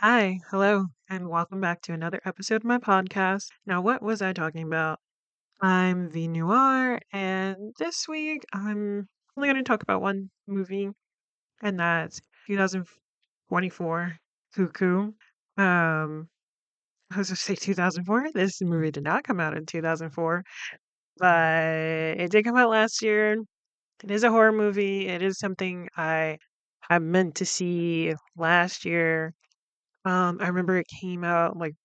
Hi, hello, and welcome back to another episode of my podcast. Now, what was I talking about? I'm V Noir, and this week I'm only going to talk about one movie, and that's 2024 Cuckoo. I was going to say 2004. This movie did not come out in 2004, but it did come out last year. It is a horror movie. It is something I had meant to see last year. I remember it came out like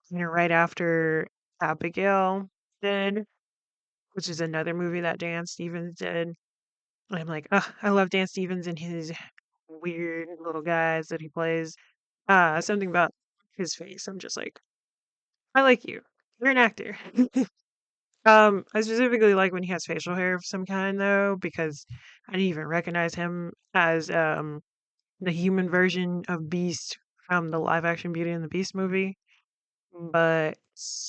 right after Abigail did, which is another movie that Dan Stevens did. And I'm like, oh, I love Dan Stevens and his weird little guys that he plays. Something about his face. I'm just like, I like you. You're an actor. I specifically like when he has facial hair of some kind though, because I didn't even recognize him as the human version of Beast from the live action Beauty and the Beast movie. But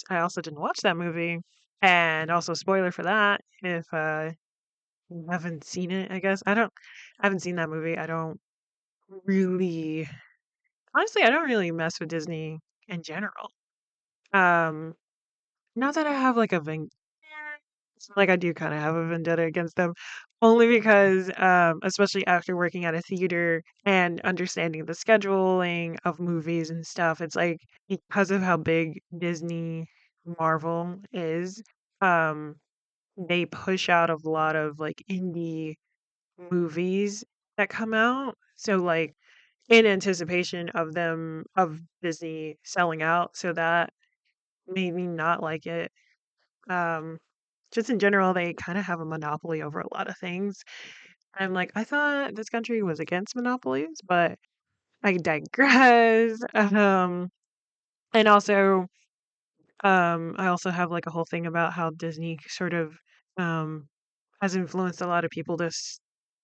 I also didn't watch that movie. And also spoiler for that, if you haven't seen it, I guess. I haven't seen that movie. I don't really honestly, I don't really mess with Disney in general. Um Not that I have like a like I do kind of have a vendetta against them, only because especially after working at a theater and understanding the scheduling of movies and stuff, it's like because of how big Disney Marvel is, um they push out a lot of like indie movies that come out. So like in anticipation of them of Disney selling out, so that made me not like it. Um just in general, they kind of have a monopoly over a lot of things. I'm like, I thought this country was against monopolies, but I digress. And also, I also have like a whole thing about how Disney sort of um has influenced a lot of people to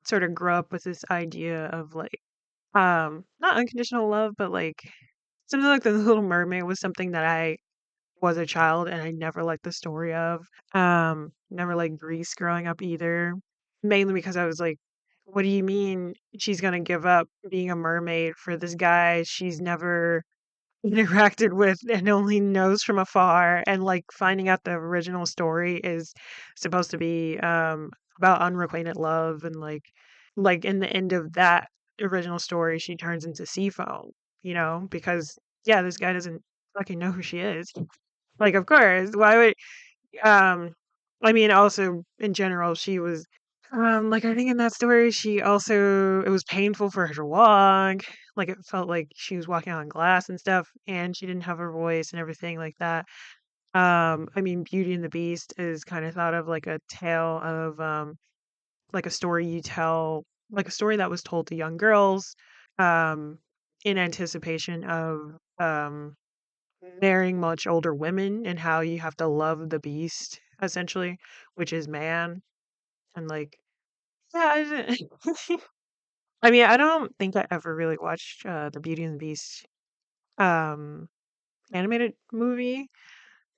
sort of grow up with this idea of like not unconditional love, but like something like the Little Mermaid was something that I was a child and I never liked the story of. Never liked Grease growing up either. Mainly because I was like, what do you mean she's gonna give up being a mermaid for this guy she's never interacted with and only knows from afar, and like finding out the original story is supposed to be about unrequited love, and like in the end of that original story she turns into Seafoam, because yeah, this guy doesn't fucking know who she is. Like, of course, why would um I mean, also in general she was like I think in that story she also it was painful for her to walk. Like it felt like she was walking on glass and stuff, and she didn't have her voice and everything like that. I mean, Beauty and the Beast is kind of thought of like a tale of like a story you tell, like a story that was told to young girls um in anticipation of marrying much older women, and how you have to love the beast essentially, which is man. And like, yeah, I, I mean, I don't think I ever really watched the Beauty and the Beast um animated movie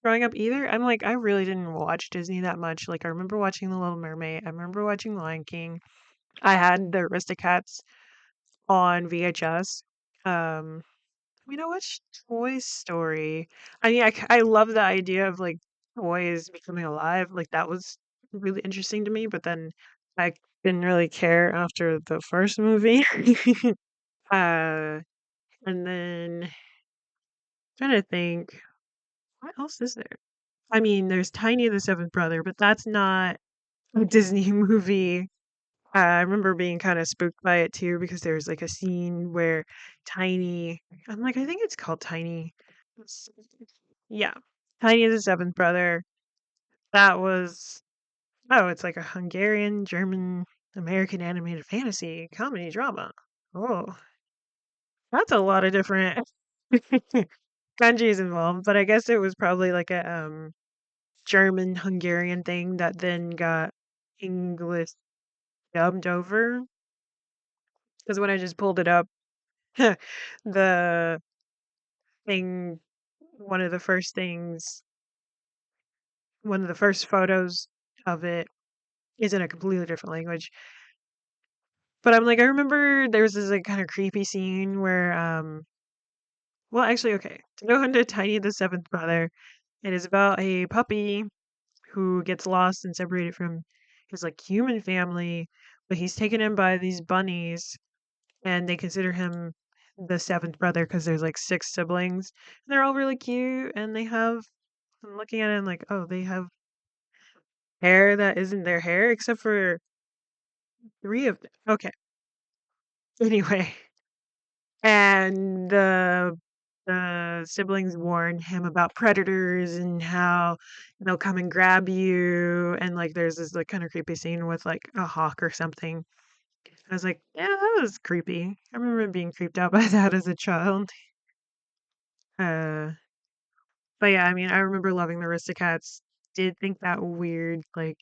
growing up either. I'm like, I really didn't watch Disney that much. Like, I remember watching The Little Mermaid. I remember watching Lion King. I had the Aristocats on VHS. Um, I mean, I watched Toy Story. I mean, I love the idea of like toys becoming alive. Like that was really interesting to me. But then I didn't really care after the first movie. uh, and then trying to think, what else is there? I mean, there's Tiny the Seventh Brother, but that's not a Disney movie. I remember being kind of spooked by it too, because there's like a scene where Tiny, I'm like, I think it's called Tiny. Yeah. Tiny the Seventh Brother. That was, oh, it's like a Hungarian, German, American animated fantasy comedy drama. Oh, that's a lot of different countries involved, but I guess it was probably like a German Hungarian thing that then got English dubbed over. Because when I just pulled it up, the thing, one of the first things, one of the first photos of it is in a completely different language. But I'm like, I remember there was this like kind of creepy scene where Well, actually, okay. To go into Tiny the Seventh Brother, it is about a puppy who gets lost and separated from his like human family, but he's taken in by these bunnies, and they consider him the seventh brother because there's like six siblings. And they're all really cute, and they have. I'm looking at it and like, oh, they have hair that isn't their hair except for three of them. Okay. Anyway, and the siblings warn him about predators and how they'll come and grab you, and like there's this like kind of creepy scene with like a hawk or something. I was like, yeah, that was creepy. I remember being creeped out by that as a child. Uh, but yeah, I mean, I remember loving the Aristocats. Did think that weird, like,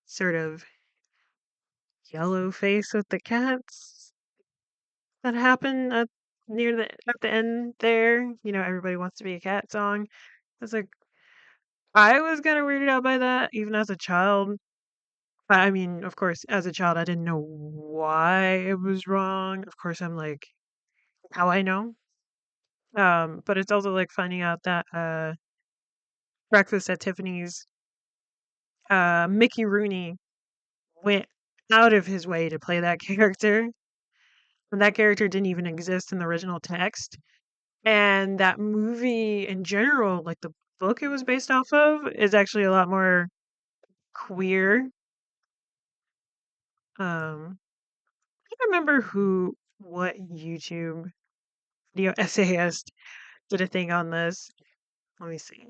sort of yellow face with the cats that happened near the end there. You know, everybody wants to be a cat song. I was like, I was kind of weirded out by that, even as a child. I mean, of course, as a child, I didn't know why it was wrong. Of course, I'm like, how I know. But it's also like finding out that Breakfast at Tiffany's, Mickey Rooney went out of his way to play that character. And that character didn't even exist in the original text. And that movie in general, like the book it was based off of, is actually a lot more queer. I don't remember what YouTube video essayist did a thing on this. Let me see.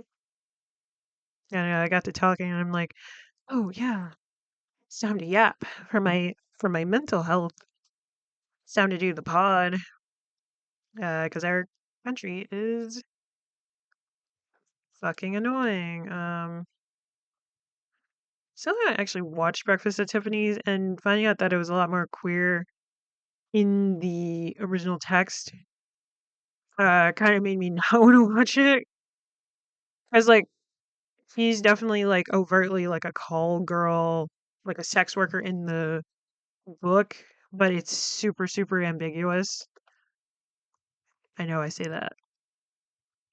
I got to talking and I'm like, oh yeah, it's time to yap for my mental health. It's time to do the pod because our country is fucking annoying. So I actually watched Breakfast at Tiffany's and finding out that it was a lot more queer in the original text kind of made me not want to watch it. I was like, he's definitely like overtly like a call girl, like a sex worker in the book, but it's super super ambiguous. I know I say that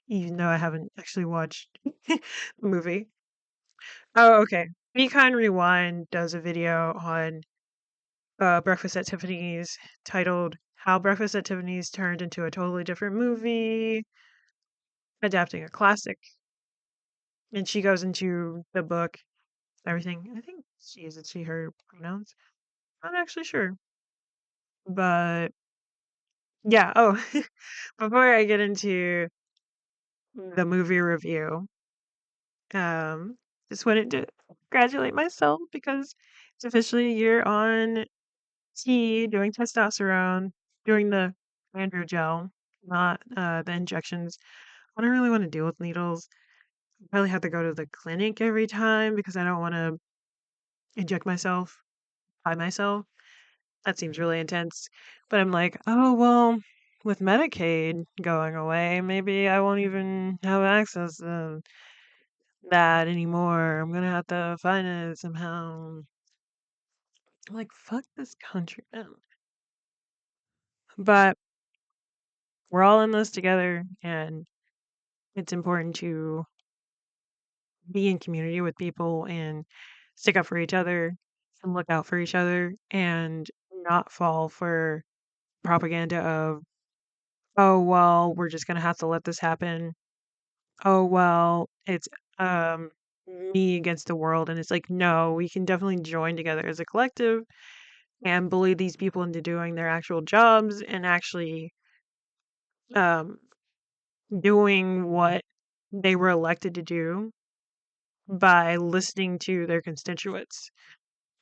even though I haven't actually watched the movie. Oh, okay. Be Kind Rewind does a video on Breakfast at Tiffany's titled How Breakfast at Tiffany's Turned into a Totally Different Movie, adapting a classic. And she goes into the book, everything. I think she uses she, her pronouns. I'm not actually sure. But yeah, oh, before I get into the movie review, um, just wanted to congratulate myself because it's officially a year on T doing testosterone, doing the andro gel, not the injections. I don't really want to deal with needles. I probably have to go to the clinic every time because I don't want to inject myself by myself. That seems really intense. But I'm like, oh, well, with Medicaid going away, maybe I won't even have access to that anymore. I'm gonna have to find it somehow. Like, fuck this country, man. But we're all in this together, and it's important to be in community with people and stick up for each other and look out for each other and not fall for propaganda of, oh, well, we're just gonna have to let this happen. Oh, well, it's um me against the world. And it's like, no, we can definitely join together as a collective and bully these people into doing their actual jobs and actually um doing what they were elected to do by listening to their constituents.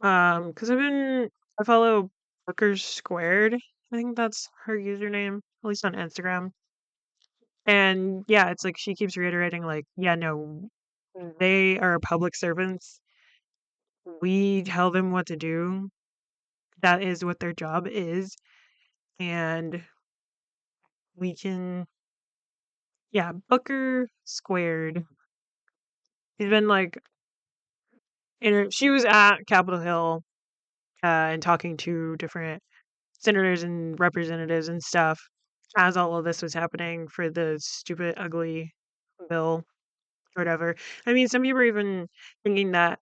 Because I follow Booker's Squared. I think that's her username, at least on Instagram. And yeah, it's like she keeps reiterating, like, yeah, no, they are public servants. We tell them what to do. That is what their job is. And we can, yeah, Booker Squared. She's been like, she was at Capitol Hill and talking to different senators and representatives and stuff. as all of this was happening for the stupid, ugly bill or whatever. I mean, some people are even thinking that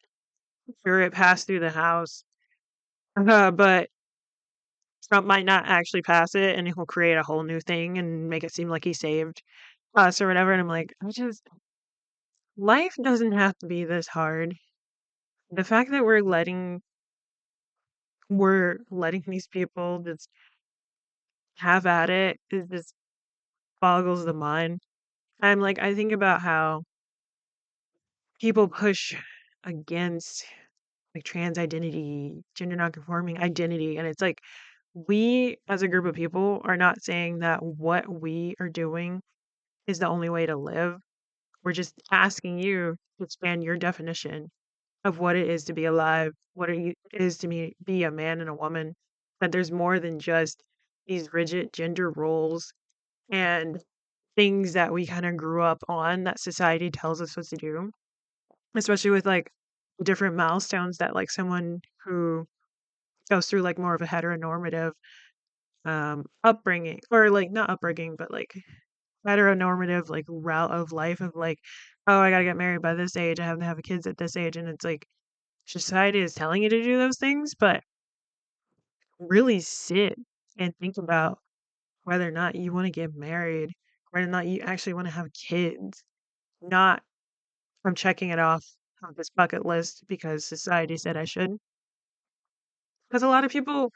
sure it passed through the House, but Trump might not actually pass it, and he'll create a whole new thing and make it seem like he saved us or whatever. And I'm like, life doesn't have to be this hard. The fact that we're letting these people just have at it, it just boggles the mind. I'm like, I think about how people push against like trans identity, gender nonconforming identity, and it's like we as a group of people are not saying that what we are doing is the only way to live. We're just asking you to expand your definition of what it is to be alive, what it is to be a man and a woman, that there's more than just these rigid gender roles and things that we kind of grew up on that society tells us what to do, especially with like different milestones that like someone who goes through like more of a heteronormative upbringing, or like not upbringing but like heteronormative like route of life of like, oh, I gotta get married by this age, I have to have kids at this age, and it's like society is telling you to do those things, but really sit and think about whether or not you want to get married, whether or not you actually want to have kids, not from checking it off of this bucket list because society said I should. Because a lot of people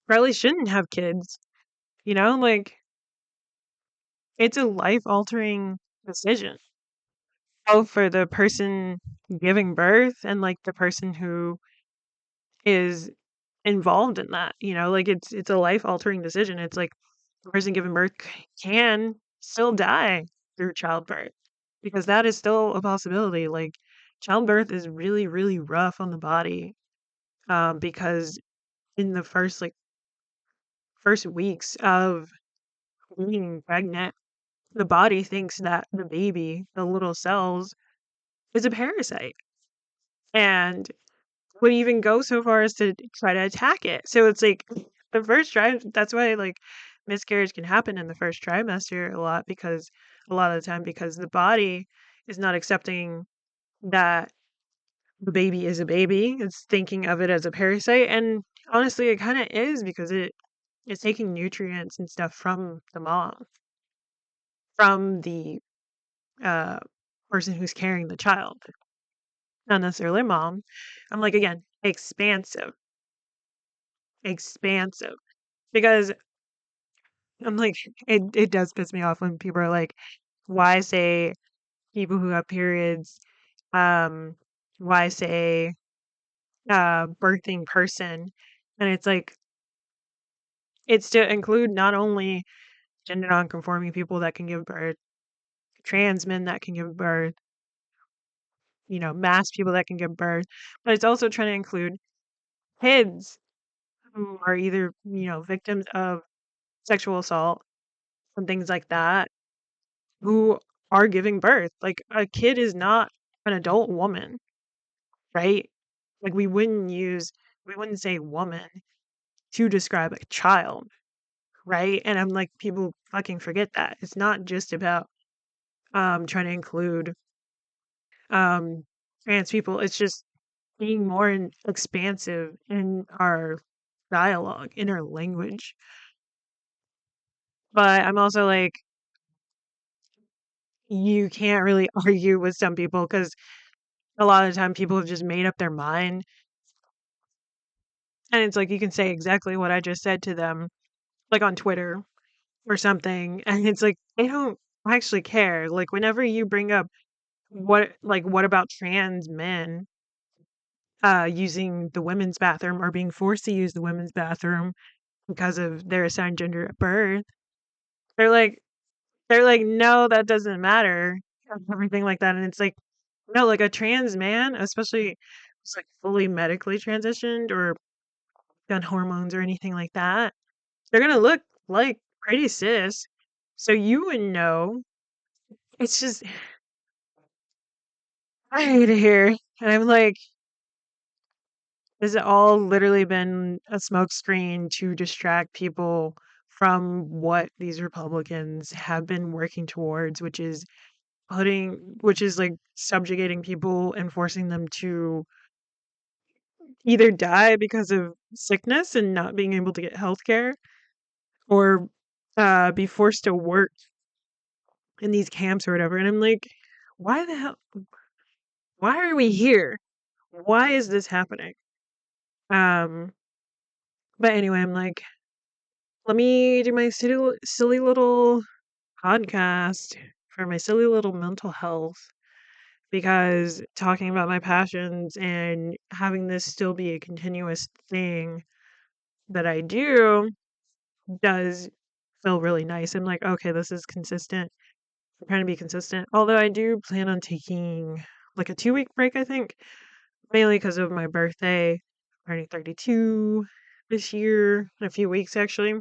probably shouldn't have kids, like it's a life altering decision. Both for the person giving birth and like the person who is involved in that, like it's a life altering decision. It's like the person giving birth can still die through childbirth because that is still a possibility. Like childbirth is really, really rough on the body, because in the first weeks of being pregnant, the body thinks that the baby, the little cells, is a parasite and would even go so far as to try to attack it. So it's like the first that's why like miscarriage can happen in the first trimester a lot of the time because the body is not accepting that the baby is a baby. It's thinking of it as a parasite. And honestly, it kind of is because it's taking nutrients and stuff from the mom, from the uh, person who's carrying the child, not necessarily mom. I'm like, again, expansive. Because I'm like, it does piss me off when people are like, why say people who have periods, um, why say birthing person? And it's like, it's to include not only gender nonconforming people that can give birth, trans men that can give birth, mass people that can give birth, but it's also trying to include kids who are either, victims of sexual assault and things like that, who are giving birth. Like a kid is not an adult woman, right? Like we wouldn't say woman to describe a child, right? And I'm like, people fucking forget that. It's not just about trying to include um trans people. It's just being more expansive in our dialogue, in our language. But I'm also like, you can't really argue with some people because a lot of the time people have just made up their mind. And it's like you can say exactly what I just said to them, like on Twitter or something. And it's like they don't actually care. Like whenever you bring up what about trans men using the women's bathroom or being forced to use the women's bathroom because of their assigned gender at birth, they're like no, that doesn't matter. Everything like that. And it's like, no, like a trans man, especially who's like fully medically transitioned or done hormones or anything like that, they're gonna look like pretty cis. So you would know. It's just I hate it here. And I'm like, has it all literally been a smokescreen to distract people from what these Republicans have been working towards, which is like subjugating people and forcing them to either die because of sickness and not being able to get health care, or be forced to work in these camps or whatever. And I'm like, why the hell? Why are we here? Why is this happening? Um, but anyway, I'm like, let me do my silly little podcast for my silly little mental health, because talking about my passions and having this still be a continuous thing that I do does feel really nice. I'm like, okay, this is consistent. I'm trying to be consistent. Although I do plan on taking like a 2 week break, I think, mainly because of my birthday, turning 32 this year in a few weeks actually.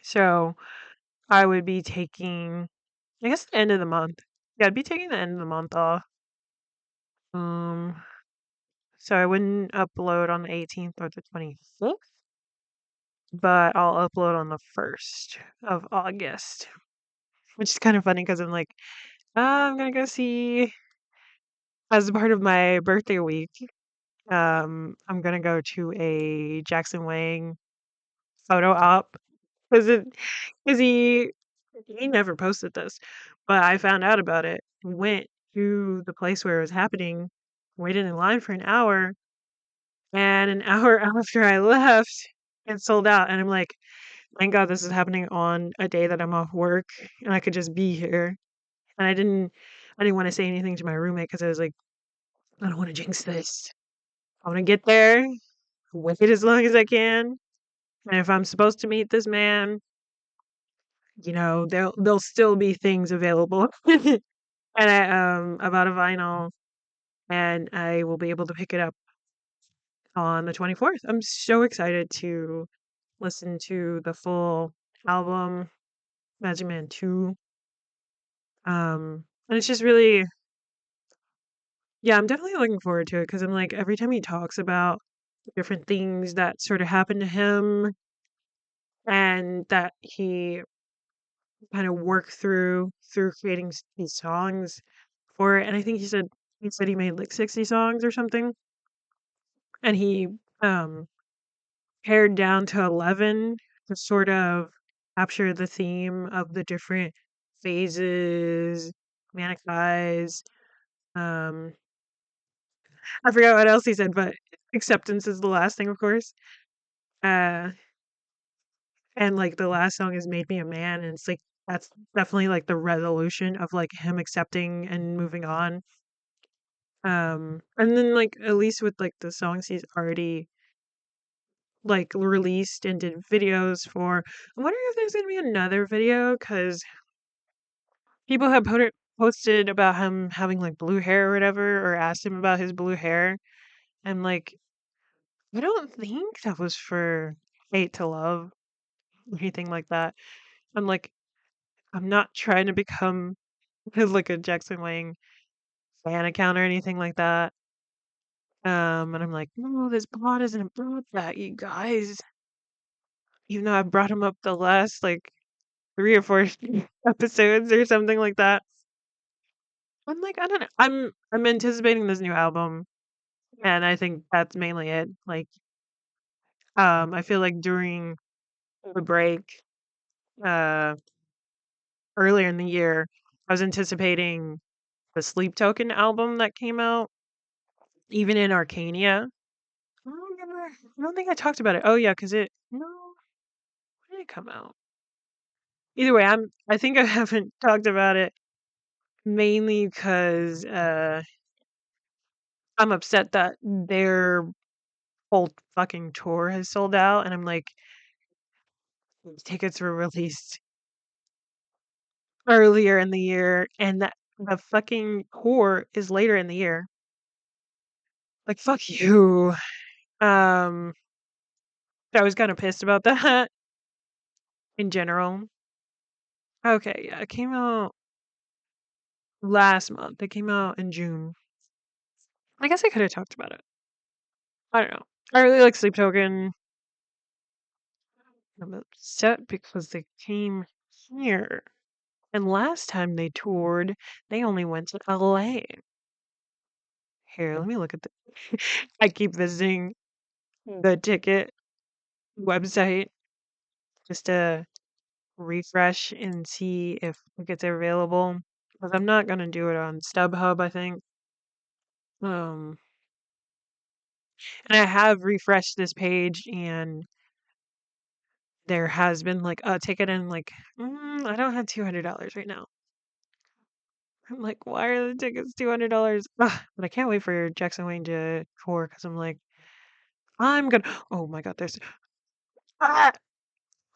So I would be taking, I guess, the end of the month. Yeah, I'd be taking the end of the month off. Um, so I wouldn't upload on the 18th or the 26th, but I'll upload on the 1st of August, which is kind of funny because I'm like, I'm gonna go see, as a part of my birthday week, I'm gonna go to a Jackson Wang photo op, because because he never posted this, but I found out about it. Went to the place where it was happening, waited in line for an hour, and an hour after I left, it sold out. And I'm like, thank God this is happening on a day that I'm off work and I could just be here. And I didn't want to say anything to my roommate because I was like, I don't want to jinx this. I want to get there, wait as long as I can, and if I'm supposed to meet this man, there'll still be things available. And I bought a vinyl, and I will be able to pick it up on the 24th. I'm so excited to listen to the full album, Magic Man 2. And it's just really, yeah, I'm definitely looking forward to it because I'm like, every time he talks about different things that sort of happened to him and that he kind of worked through creating these songs for it. And I think he said he made like 60 songs or something, and he um pared down to 11 to sort of capture the theme of the different phases, manic highs. Um, I forgot what else he said, but acceptance is the last thing, of course. Uh, and like the last song is "Made Me a Man," and it's like that's definitely like the resolution of like him accepting and moving on. And then like at least with like the songs he's already like released and did videos for. I'm wondering if there's gonna be another video because people have posted about him having like blue hair or whatever, or asked him about his blue hair. And like, I don't think that was for hate to love or anything like that. I'm like, I'm not trying to become like a Jackson Wang fan account or anything like that. And I'm like, no, this plot isn't about that, you guys. Even though I brought him up the last like 3 or 4 episodes or something like that. I'm like, I don't know. I'm anticipating this new album, and I think that's mainly it. Like, I feel like during the break, uh, earlier in the year, I was anticipating the Sleep Token album that came out, even in Arcania. I don't remember. I don't think I talked about it. Oh yeah, because no, when did it come out? Either way, I think I haven't talked about it mainly because I'm upset that their whole fucking tour has sold out, and I'm like, tickets were released earlier in the year, and that the fucking tour is later in the year. Like, fuck you. Um, I was kind of pissed about that in general. Okay, yeah, it came out last month. It came out in June. I guess I could have talked about it. I don't know. I really like Sleep Token. I'm upset because they came here. And last time they toured, they only went to LA. Here, let me look at the. I keep visiting the ticket website just to refresh and see if it's available. Because I'm not gonna do it on StubHub, I think. Um, and I have refreshed this page, and there has been like a ticket, and like I don't have $200 right now. I'm like, why are the tickets $200? But I can't wait for Jackson Wang to tour because I'm like, I'm gonna. Oh my god, there's ah,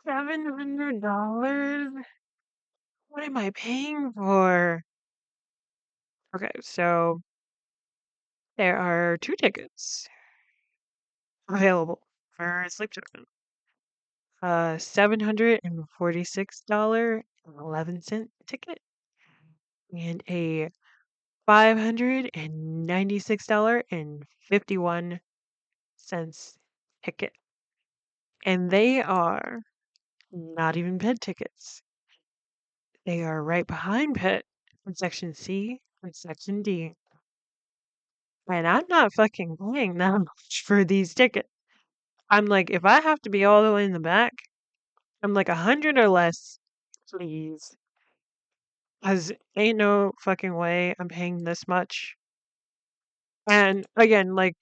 $700. What am I paying for? Okay, so there are two tickets available for Sleep Token. $746.11 ticket and a $596.51 ticket. And they are not even pit tickets. They are right behind pit in section C and section D. And I'm not fucking paying that much for these tickets. I'm like, if I have to be all the way in the back, I'm like 100 or less, please. Cause ain't no fucking way I'm paying this much. And again, like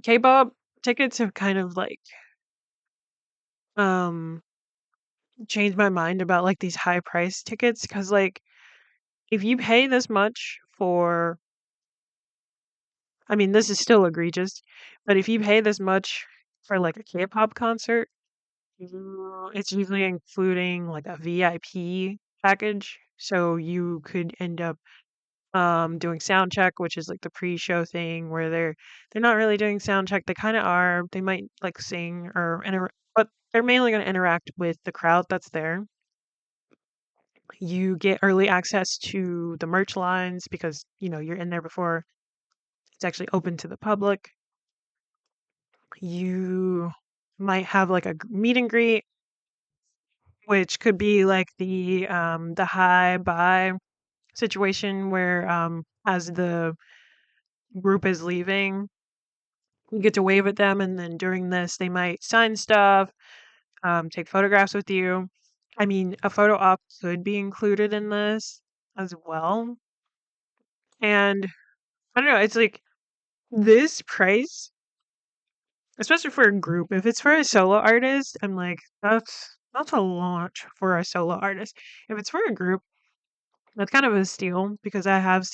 K-pop tickets have kind of like um changed my mind about like these high price tickets. Cause like if you pay this much for, I mean, this is still egregious, but if you pay this much for like a K-pop concert, it's usually including like a VIP package. So you could end up doing sound check, which is like the pre-show thing where they're not really doing sound check. They kind of are. They might like sing or but they're mainly going to interact with the crowd that's there. You get early access to the merch lines because, you're in there before it's actually open to the public. You might have like a meet and greet, which could be like the hi bye situation where as the group is leaving, you get to wave at them, and then during this, they might sign stuff, take photographs with you. I mean, a photo op could be included in this as well. And I don't know, it's like this price, especially for a group. If it's for a solo artist, I'm like, that's a launch for a solo artist. If it's for a group, that's kind of a steal because I've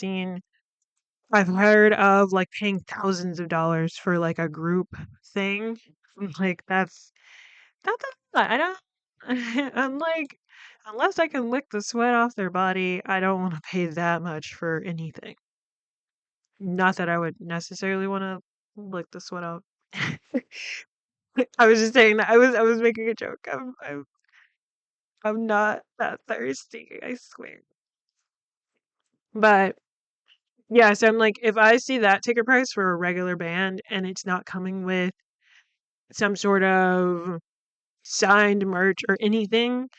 heard of like paying thousands of dollars for like a group thing. I'm like, that's a lot. I don't. I'm like, unless I can lick the sweat off their body, I don't want to pay that much for anything. Not that I would necessarily want to lick the sweat off. I was just saying that I was making a joke. I'm not that thirsty, I swear. But yeah, so I'm like, if I see that ticket price for a regular band and it's not coming with some sort of signed merch or anything,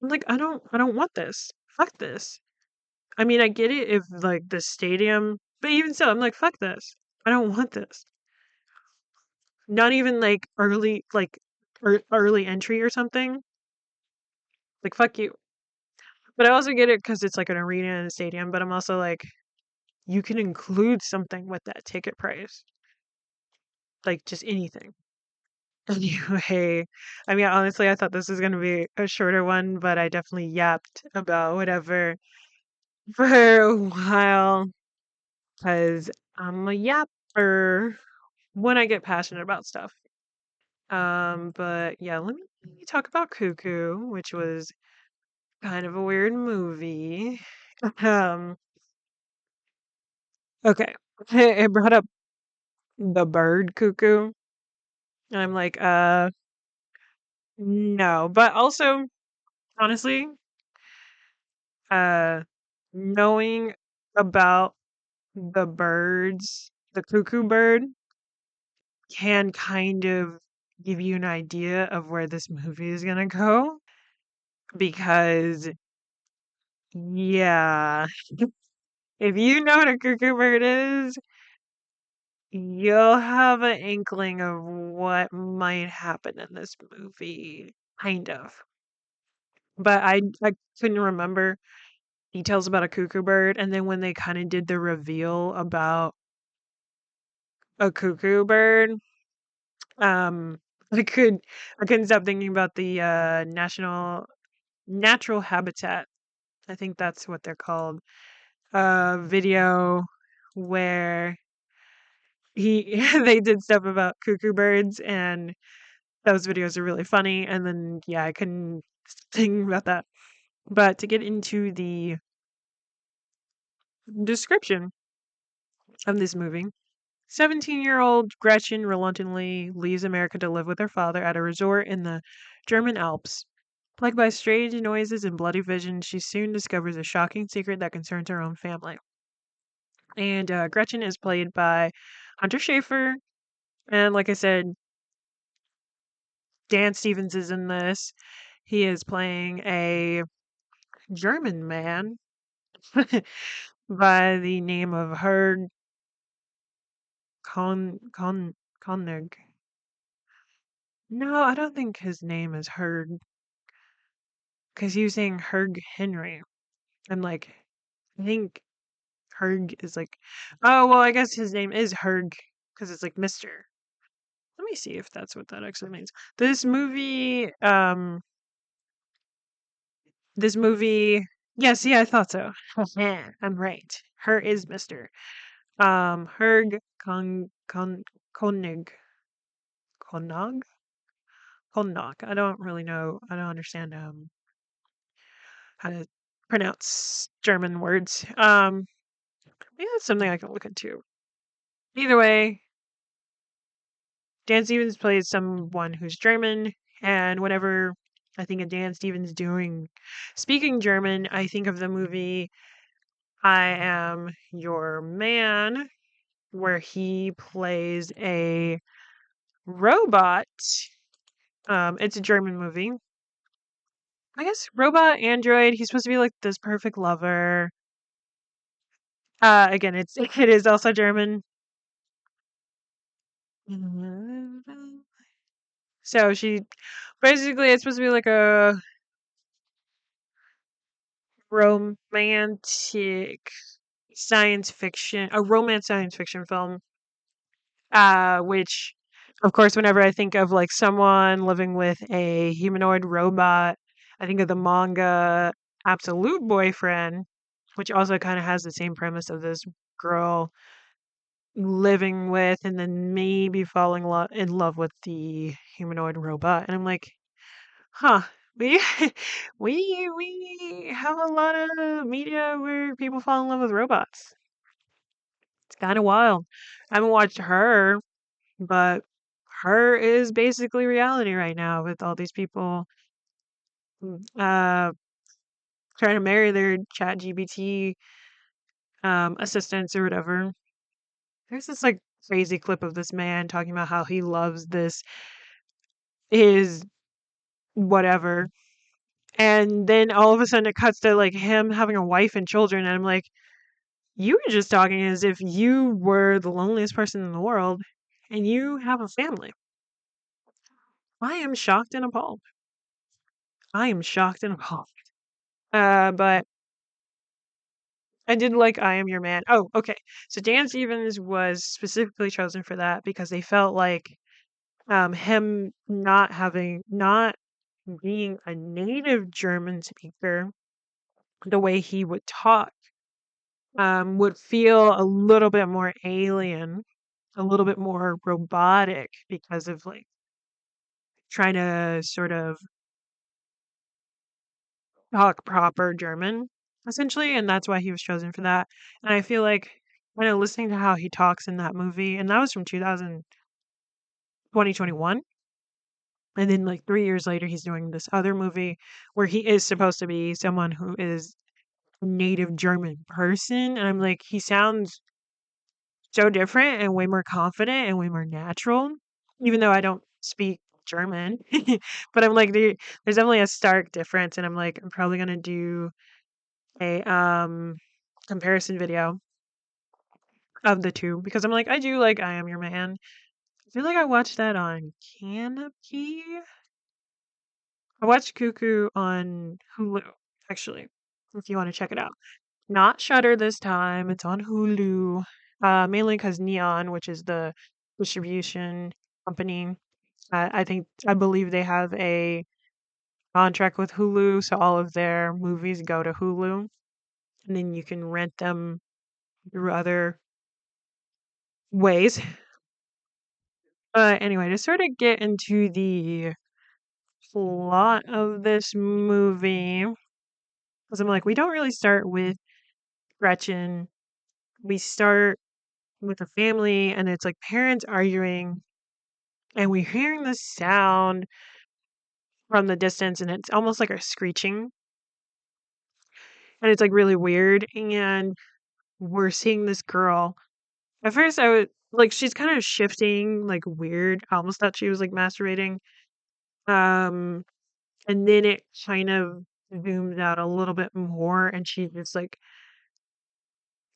I'm like, I don't want this. Fuck this. I mean, I get it if like the stadium, but even so, I'm like, fuck this. I don't want this. Not even like early entry or something. Like, fuck you. But I also get it because it's like an arena and a stadium. But I'm also like, you can include something with that ticket price, like just anything. Anyway, I mean, honestly, I thought this was gonna be a shorter one, but I definitely yapped about whatever for a while because I'm a yapper when I get passionate about stuff. But yeah, let me talk about Cuckoo, which was kind of a weird movie. Um, okay. It brought up the bird cuckoo. And I'm like, no. But also, honestly, uh, knowing about the birds, the cuckoo bird can kind of give you an idea of where this movie is gonna go because, yeah, if you know what a cuckoo bird is, you'll have an inkling of what might happen in this movie, kind of. But I couldn't remember details about a cuckoo bird, and then when they kind of did the reveal about a cuckoo bird, um, I could I couldn't stop thinking about the national natural habitat. I think that's what they're called. Video where he they did stuff about cuckoo birds, and those videos are really funny. And then yeah, I couldn't think about that. But to get into the description of this movie, 17-year-old Gretchen reluctantly leaves America to live with her father at a resort in the German Alps. Plagued by strange noises and bloody visions, she soon discovers a shocking secret that concerns her own family. And Gretchen is played by Hunter Schafer. And like I said, Dan Stevens is in this. He is playing a German man by the name of Herg Konig. No, I don't think his name is Herg because he was saying Herg Henry. I'm like, I think Herg is like, oh, well, I guess his name is Herg because it's like Mr. Let me see if that's what that actually means. This movie, this movie, yes, yeah, I thought so. Yeah, I'm right. Her is Mr. Herg Konig. Konog? Konog. I don't really know. I don't understand how to pronounce German words. Maybe that's something I can look into. Either way, Dan Stevens plays someone who's German, and whenever I think of Dan Stevens doing speaking German, I think of the movie I Am Your Man, where he plays a robot. It's a German movie. I guess robot android. He's supposed to be like this perfect lover. Again, it is also German. So she basically it's supposed to be like a romantic science fiction, a romance science fiction film. Which of course whenever I think of like someone living with a humanoid robot, I think of the manga Absolute Boyfriend, which also kind of has the same premise of this girl living with and then maybe falling in love with the humanoid robot. And I'm like, huh, we we have a lot of media where people fall in love with robots. It's kind of wild. I haven't watched Her, but Her is basically reality right now with all these people uh trying to marry their chat GBT assistants or whatever. There's this like crazy clip of this man talking about how he loves this his whatever. And then all of a sudden it cuts to like him having a wife and children, and I'm like, you were just talking as if you were the loneliest person in the world and you have a family. I am shocked and appalled. I am shocked and appalled. But I did like I Am Your Man. Oh, okay. So Dan Stevens was specifically chosen for that because they felt like him not being a native German speaker, the way he would talk would feel a little bit more alien, a little bit more robotic because of like trying to sort of talk proper German, essentially, and that's why he was chosen for that. And I feel like kind of listening to how he talks in that movie, and that was from 2021. And then like 3 years later, he's doing this other movie where he is supposed to be someone who is a native German person. And I'm like, he sounds so different and way more confident and way more natural, even though I don't speak German. But I'm like, there's definitely a stark difference, and I'm like, I'm probably gonna do a comparison video of the two because I'm like, I do like I Am Your Man. I feel like I watched that on Canopy. I watched Cuckoo on Hulu, actually, if you want to check it out. Not Shutter this time. It's on Hulu. Mainly because Neon, which is the distribution company, I believe they have a contract with Hulu, so all of their movies go to Hulu, and then you can rent them through other ways. But anyway, to sort of get into the plot of this movie, because I'm like, we don't really start with Gretchen. We start with a family, and it's like parents arguing, and we're hearing this sound from the distance, and it's almost like a screeching, and it's like really weird. And we're seeing this girl. At first, I was like, she's kind of shifting, like weird. I almost thought she was like masturbating. Um, and then it kind of zooms out a little bit more, and she's just like,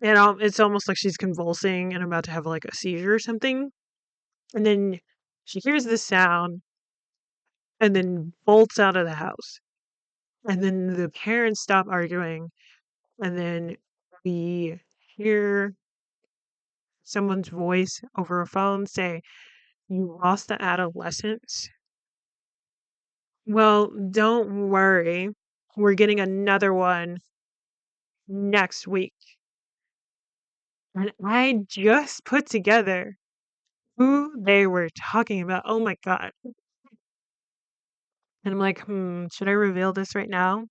it's almost like she's convulsing and about to have like a seizure or something. And then she hears this sound, and then bolts out of the house. And then the parents stop arguing, and then we hear someone's voice over a phone say, "You lost the adolescence." Well, don't worry. We're getting another one next week. And I just put together who they were talking about. Oh my God. And I'm like, should I reveal this right now?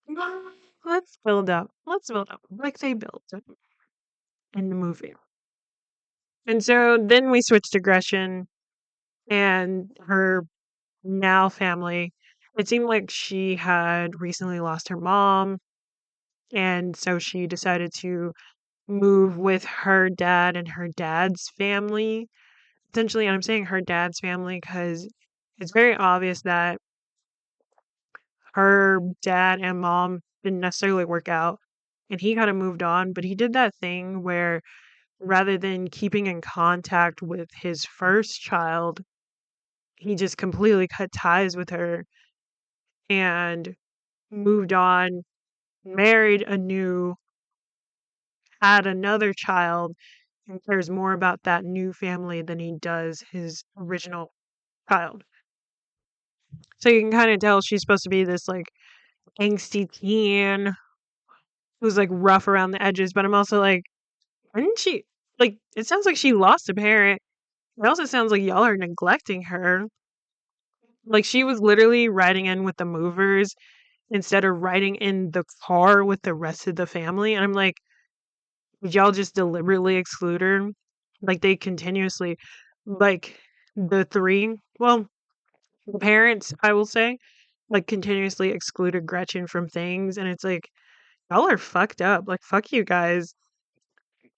No. Let's build up. Let's build up like they built up in the movie. And so then we switch to Gretchen and her now family. It seemed like she had recently lost her mom. And so she decided to move with her dad and her dad's family. Essentially, and I'm saying her dad's family because it's very obvious that her dad and mom didn't necessarily work out, and he kind of moved on, but he did that thing where rather than keeping in contact with his first child, he just completely cut ties with her and moved on, married a new, had another child, and cares more about that new family than he does his original child. So you can kind of tell she's supposed to be this like angsty teen who's like rough around the edges, but I'm also like, why didn't she like it sounds like she lost a parent. It also sounds like y'all are neglecting her. Like she was literally riding in with the movers instead of riding in the car with the rest of the family. And I'm like, did y'all just deliberately exclude her? Like they continuously like the three, well, the parents, I will say, like continuously excluded Gretchen from things, and it's like y'all are fucked up. Like fuck you guys.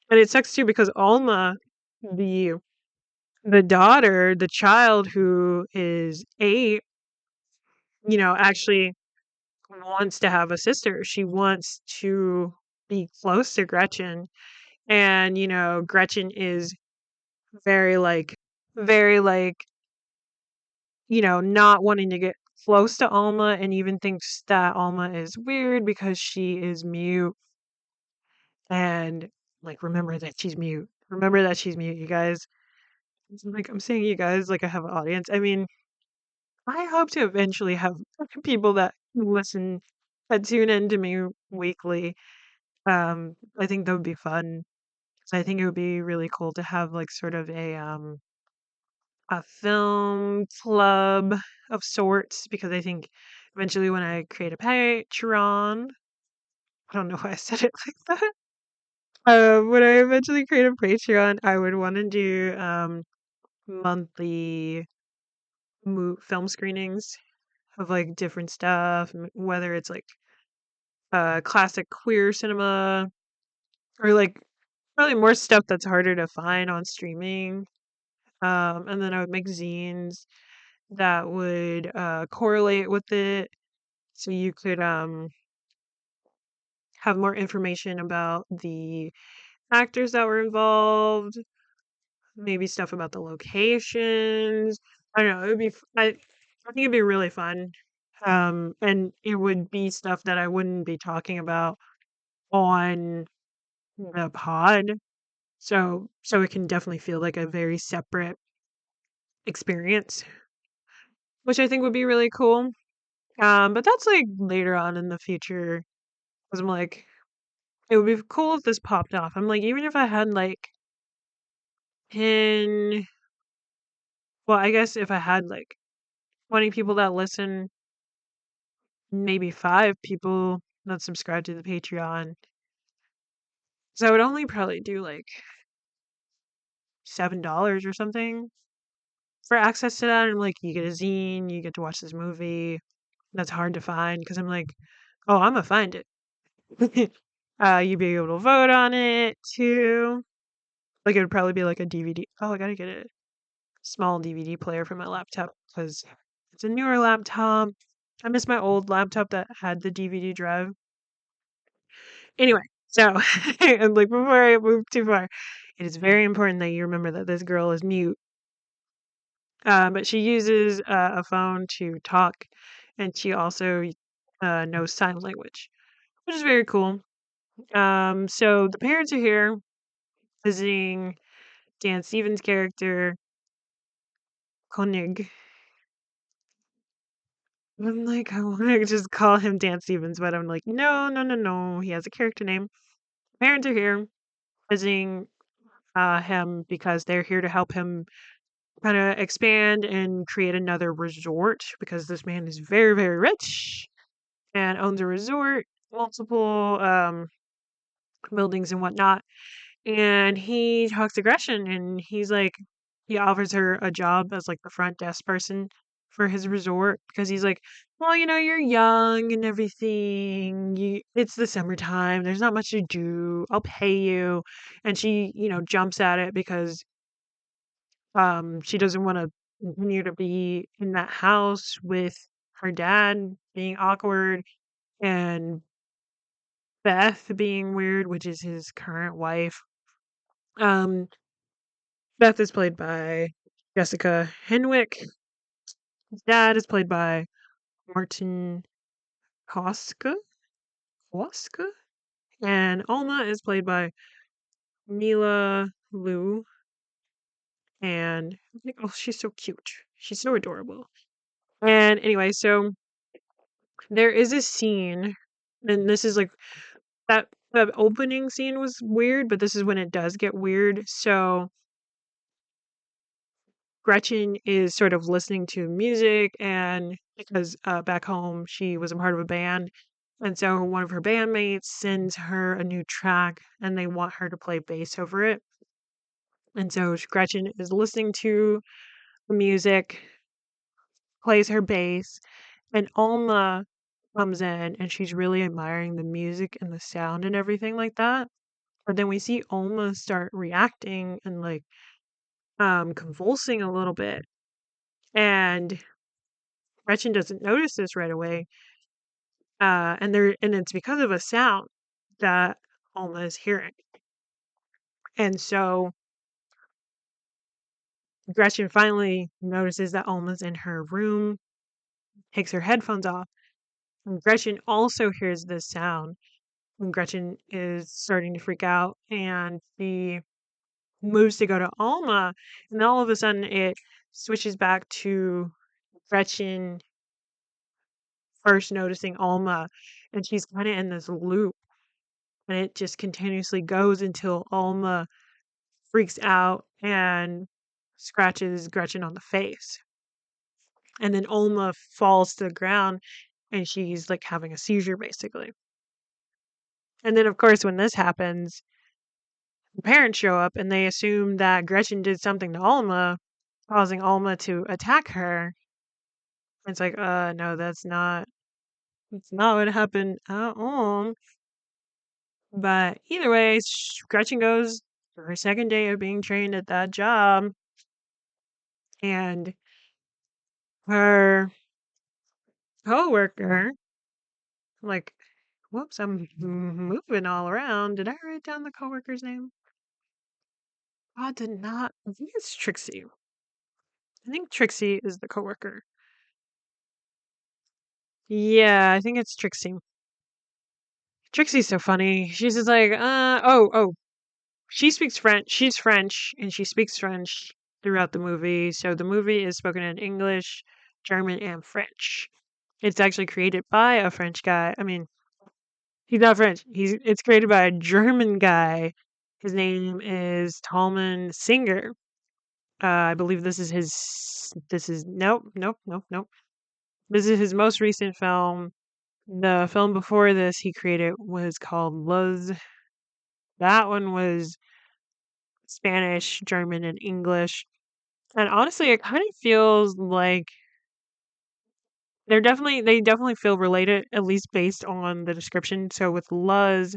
And it sucks too because Alma, the the daughter, the child who is 8, actually wants to have a sister. She wants to be close to Gretchen. And, Gretchen is very very not wanting to get close to Alma and even thinks that Alma is weird because she is mute. And like, remember that she's mute. Remember that she's mute, you guys. Like, I'm saying you guys like I have an audience. I mean, I hope to eventually have people that listen, that tune in to me weekly. I think that would be fun. So I think it would be really cool to have like sort of a film club of sorts because I think eventually when I create a Patreon, I don't know why I said it like that. When I eventually create a Patreon, I would want to do monthly film screenings of like different stuff, whether it's like classic queer cinema or like probably more stuff that's harder to find on streaming. And then I would make zines that would correlate with it, so you could have more information about the actors that were involved, maybe stuff about the locations. I don't know. It would be. I think it'd be really fun. And it would be stuff that I wouldn't be talking about on the pod. So it can definitely feel like a very separate experience, which I think would be really cool. But that's like later on in the future. Because I'm like, it would be cool if this popped off. I'm like, even if I had like 10, well, I guess if I had like 20 people that listen, maybe 5 people that subscribe to the Patreon. So I would only probably do like $7 or something for access to that. And like, you get a zine, you get to watch this movie. That's hard to find because I'm like, oh, I'm gonna find it. You'd be able to vote on it too. Like, it would probably be like a DVD. Oh, I gotta get a small DVD player for my laptop because it's a newer laptop. I miss my old laptop that had the DVD drive. Anyway, so and like before I move too far, it is very important that you remember that this girl is mute. But she uses a phone to talk, and she also knows sign language, which is very cool. So the parents are here visiting Dan Stevens' character, Koenig. I'm like, I want to just call him Dan Stevens, but I'm like, no, no, no, no. He has a character name. Parents are here visiting him because they're here to help him kind of expand and create another resort because this man is very, very rich and owns a resort, multiple buildings and whatnot. And he talks to Gretchen, and he's like, he offers her a job as like the front desk person for his resort because he's like, well, you're young and everything. It's the summertime. There's not much to do. I'll pay you. And she, jumps at it because she doesn't want to continue to be in that house with her dad being awkward and Beth being weird, which is his current wife. Um, Beth is played by Jessica Henwick. His dad is played by Martin Koska. Koska? And Alma is played by Mila Liu. And I'm like, oh, she's so cute. She's so adorable. And anyway, so there is a scene, and this is like that the opening scene was weird, but this is when it does get weird. So Gretchen is sort of listening to music, and because back home she was a part of a band, and so one of her bandmates sends her a new track, and they want her to play bass over it. And so Gretchen is listening to the music, plays her bass, and Alma comes in, and she's really admiring the music and the sound and everything like that. But then we see Alma start reacting and like convulsing a little bit. And Gretchen doesn't notice this right away. And it's because of a sound that Alma is hearing. And so Gretchen finally notices that Alma's in her room, takes her headphones off, and Gretchen also hears this sound. And Gretchen is starting to freak out, and she moves to go to Alma, and then all of a sudden it switches back to Gretchen first noticing Alma, and she's kind of in this loop, and it just continuously goes until Alma freaks out and scratches Gretchen on the face. And then Alma falls to the ground and she's like having a seizure basically. And then, of course, when this happens, the parents show up and they assume that Gretchen did something to Alma, causing Alma to attack her. It's like, no, that's not what happened at all. But either way, Gretchen goes for her second day of being trained at that job. and her coworker, like, whoops, I'm moving all around. Did I write down the coworker's name? I did not. I think it's Trixie. I think Trixie is the coworker. Yeah, I think it's Trixie. Trixie's so funny. She's just like, oh, she speaks French. She's French, and she speaks French throughout the movie. So the movie is spoken in English, German, and French. It's actually created by a French guy. I mean, he's not French. It's created by a German guy. His name is Talman Singer. I believe this is his. This is nope. This is his most recent film. The film before this he created was called Luz. That one was Spanish, German, and English. And honestly, it kind of feels like they definitely feel related, at least based on the description. So with Luz,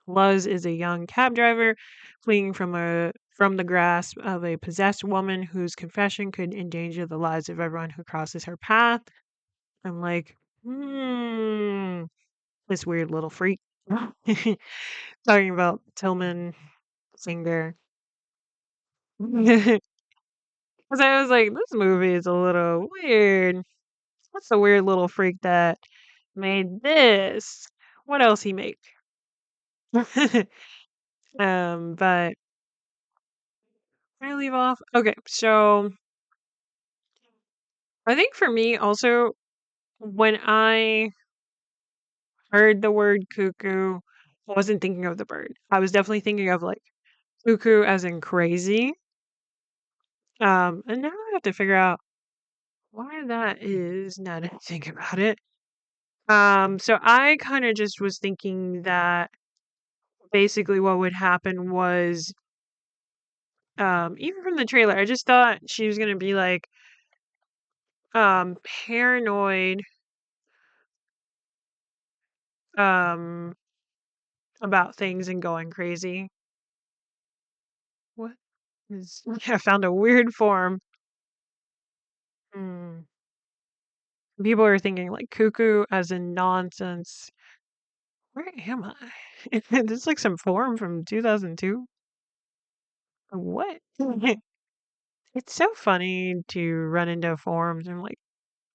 Luz is a young cab driver fleeing from the grasp of a possessed woman whose confession could endanger the lives of everyone who crosses her path. I'm like, this weird little freak. Talking about Tillman Singer. Because I was like, this movie is a little weird. What's the weird little freak that made this? What else he make? But where I leave off? Okay, so I think for me also when I heard the word cuckoo, I wasn't thinking of the bird. I was definitely thinking of like cuckoo as in crazy. And now I have to figure out why that is now that I think about it. So I kind of just was thinking that basically what would happen was, even from the trailer, I just thought she was gonna be like, paranoid, um, about things and going crazy. What is? I found a weird form. Hmm. People are thinking like cuckoo as in nonsense. Where am I? This is like some form from 2002. What? It's so funny to run into forums in like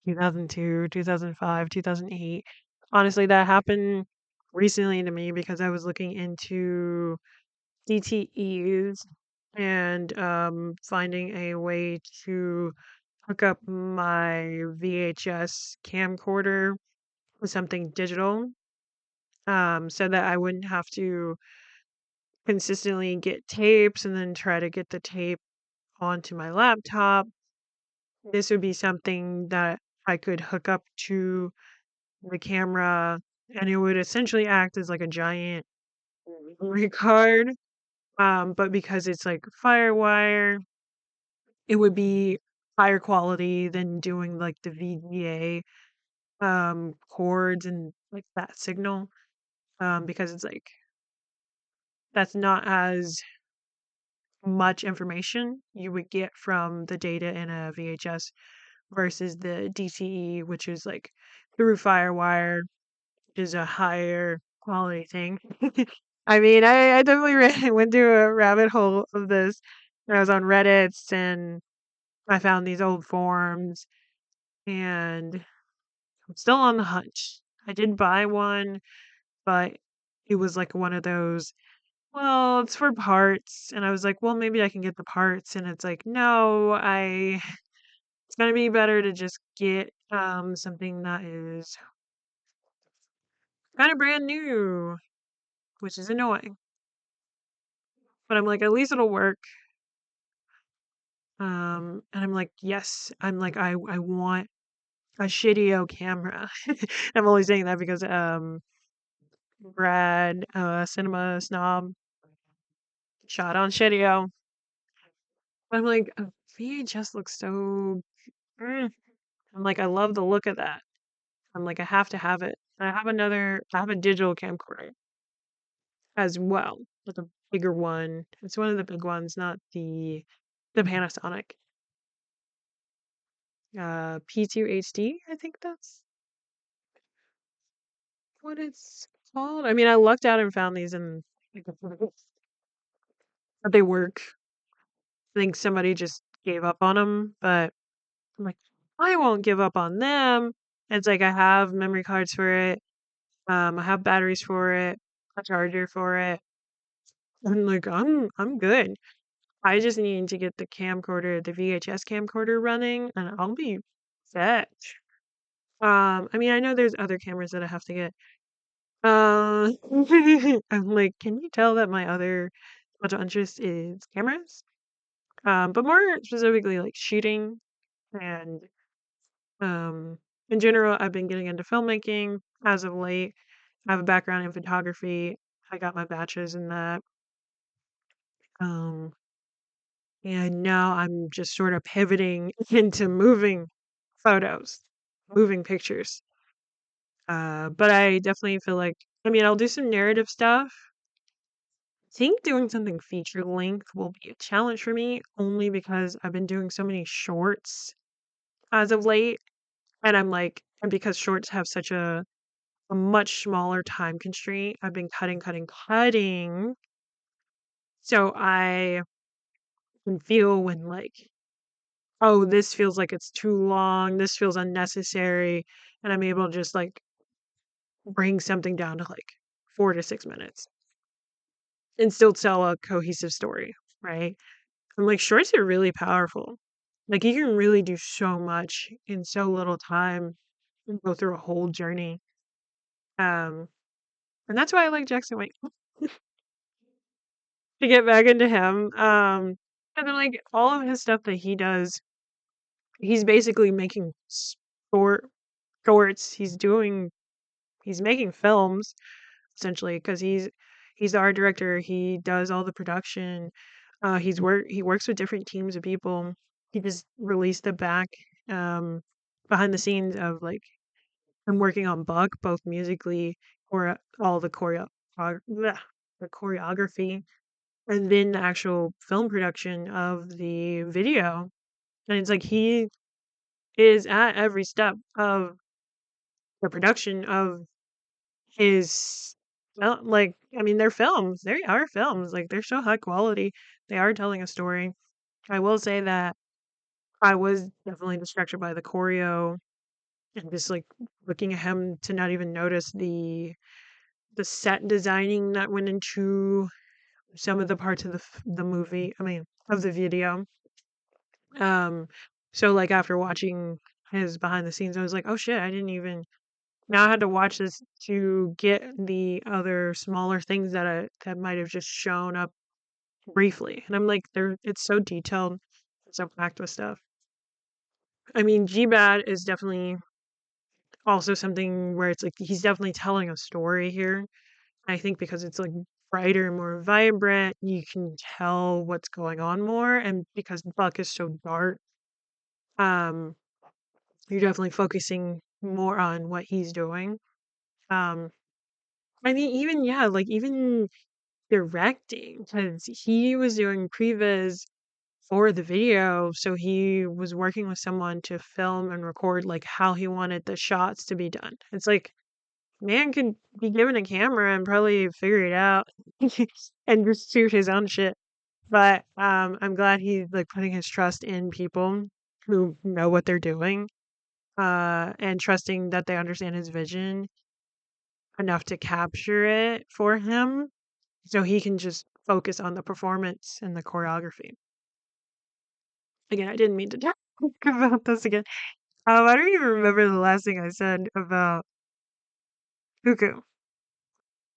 2002, 2005, 2008. Honestly, that happened recently to me because I was looking into CTEs and finding a way to hook up my VHS camcorder with something digital, so that I wouldn't have to consistently get tapes and then try to get the tape onto my laptop. This would be something that I could hook up to the camera, and it would essentially act as like a giant memory card. But because it's like Firewire, it would be higher quality than doing like the VGA chords and like that signal. Because it's like that's not as much information you would get from the data in a VHS versus the DTE, which is like through Firewire, which is a higher quality thing. I mean, I definitely went to a rabbit hole of this when I was on Reddit and I found these old forums and I'm still on the hunt. I did buy one, but it was like one of those, well, it's for parts. And I was like, well, maybe I can get the parts. And it's like, no, it's gonna be better to just get something that is kind of brand new, which is annoying. But I'm like, at least it'll work. And I'm like, yes, I'm like, I want a shitty camera. I'm only saying that because Brad, cinema snob, shot on shitty. I'm like, VHS looks so. Mm. I'm like, I love the look of that. I'm like, I have to have it. I have a digital camcorder as well, like a bigger one. It's one of the big ones, not the Panasonic. P2HD, I think that's what it's called. I mean, I lucked out and found these and like, but they work. I think somebody just gave up on them, but I'm like, I won't give up on them. It's like I have memory cards for it. I have batteries for it, a charger for it. I'm like, I'm good. I just need to get the camcorder, the VHS camcorder running, and I'll be set. I mean, I know there's other cameras that I have to get. Uh, I'm like, can you tell that my other special interest is cameras? But more specifically, like shooting and um, in general, I've been getting into filmmaking as of late. I have a background in photography. I got my bachelor's in that. Um, and now I'm just sort of pivoting into moving photos, moving pictures. But I definitely feel like, I mean, I'll do some narrative stuff. I think doing something feature length will be a challenge for me only because I've been doing so many shorts as of late. And I'm like, and because shorts have such a much smaller time constraint, I've been cutting, cutting, cutting. So I can feel when like, oh, this feels like it's too long, this feels unnecessary, and I'm able to just like bring something down to like 4 to 6 minutes and still tell a cohesive story, right? And like shorts are really powerful. Like you can really do so much in so little time and go through a whole journey. Um, and that's why I like Jackson Wang to get back into him. And then like all of his stuff that he does, he's basically making short shorts. He's making films essentially because he's the art director. He does all the production. He works with different teams of people. He just released the back behind the scenes of like him working on Buck, both musically or all the choreography, and then the actual film production of the video. And it's like he is at every step of the production of his well, like I mean they're films. They are films. Like they're so high quality. They are telling a story. I will say that I was definitely distracted by the choreo and just like looking at him to not even notice the set designing that went into some of the parts of the movie. I mean, of the video. Um, so like after watching his behind the scenes, I was like, oh shit, I didn't even. Now I had to watch this to get the other smaller things that might have just shown up briefly, and I'm like, they're it's so detailed, it's so packed with stuff. I mean, G-Bad is definitely also something where it's like he's definitely telling a story here. I think because it's like brighter, more vibrant, you can tell what's going on more, and because Buck is so dark, um, you're definitely focusing more on what he's doing. Um, I mean, even yeah, like even directing, because he was doing previs for the video, so he was working with someone to film and record like how he wanted the shots to be done. It's like man could be given a camera and probably figure it out and just shoot his own shit. But I'm glad he's like putting his trust in people who know what they're doing, and trusting that they understand his vision enough to capture it for him so he can just focus on the performance and the choreography. Again, I didn't mean to talk about this again. I don't even remember the last thing I said about Cuckoo.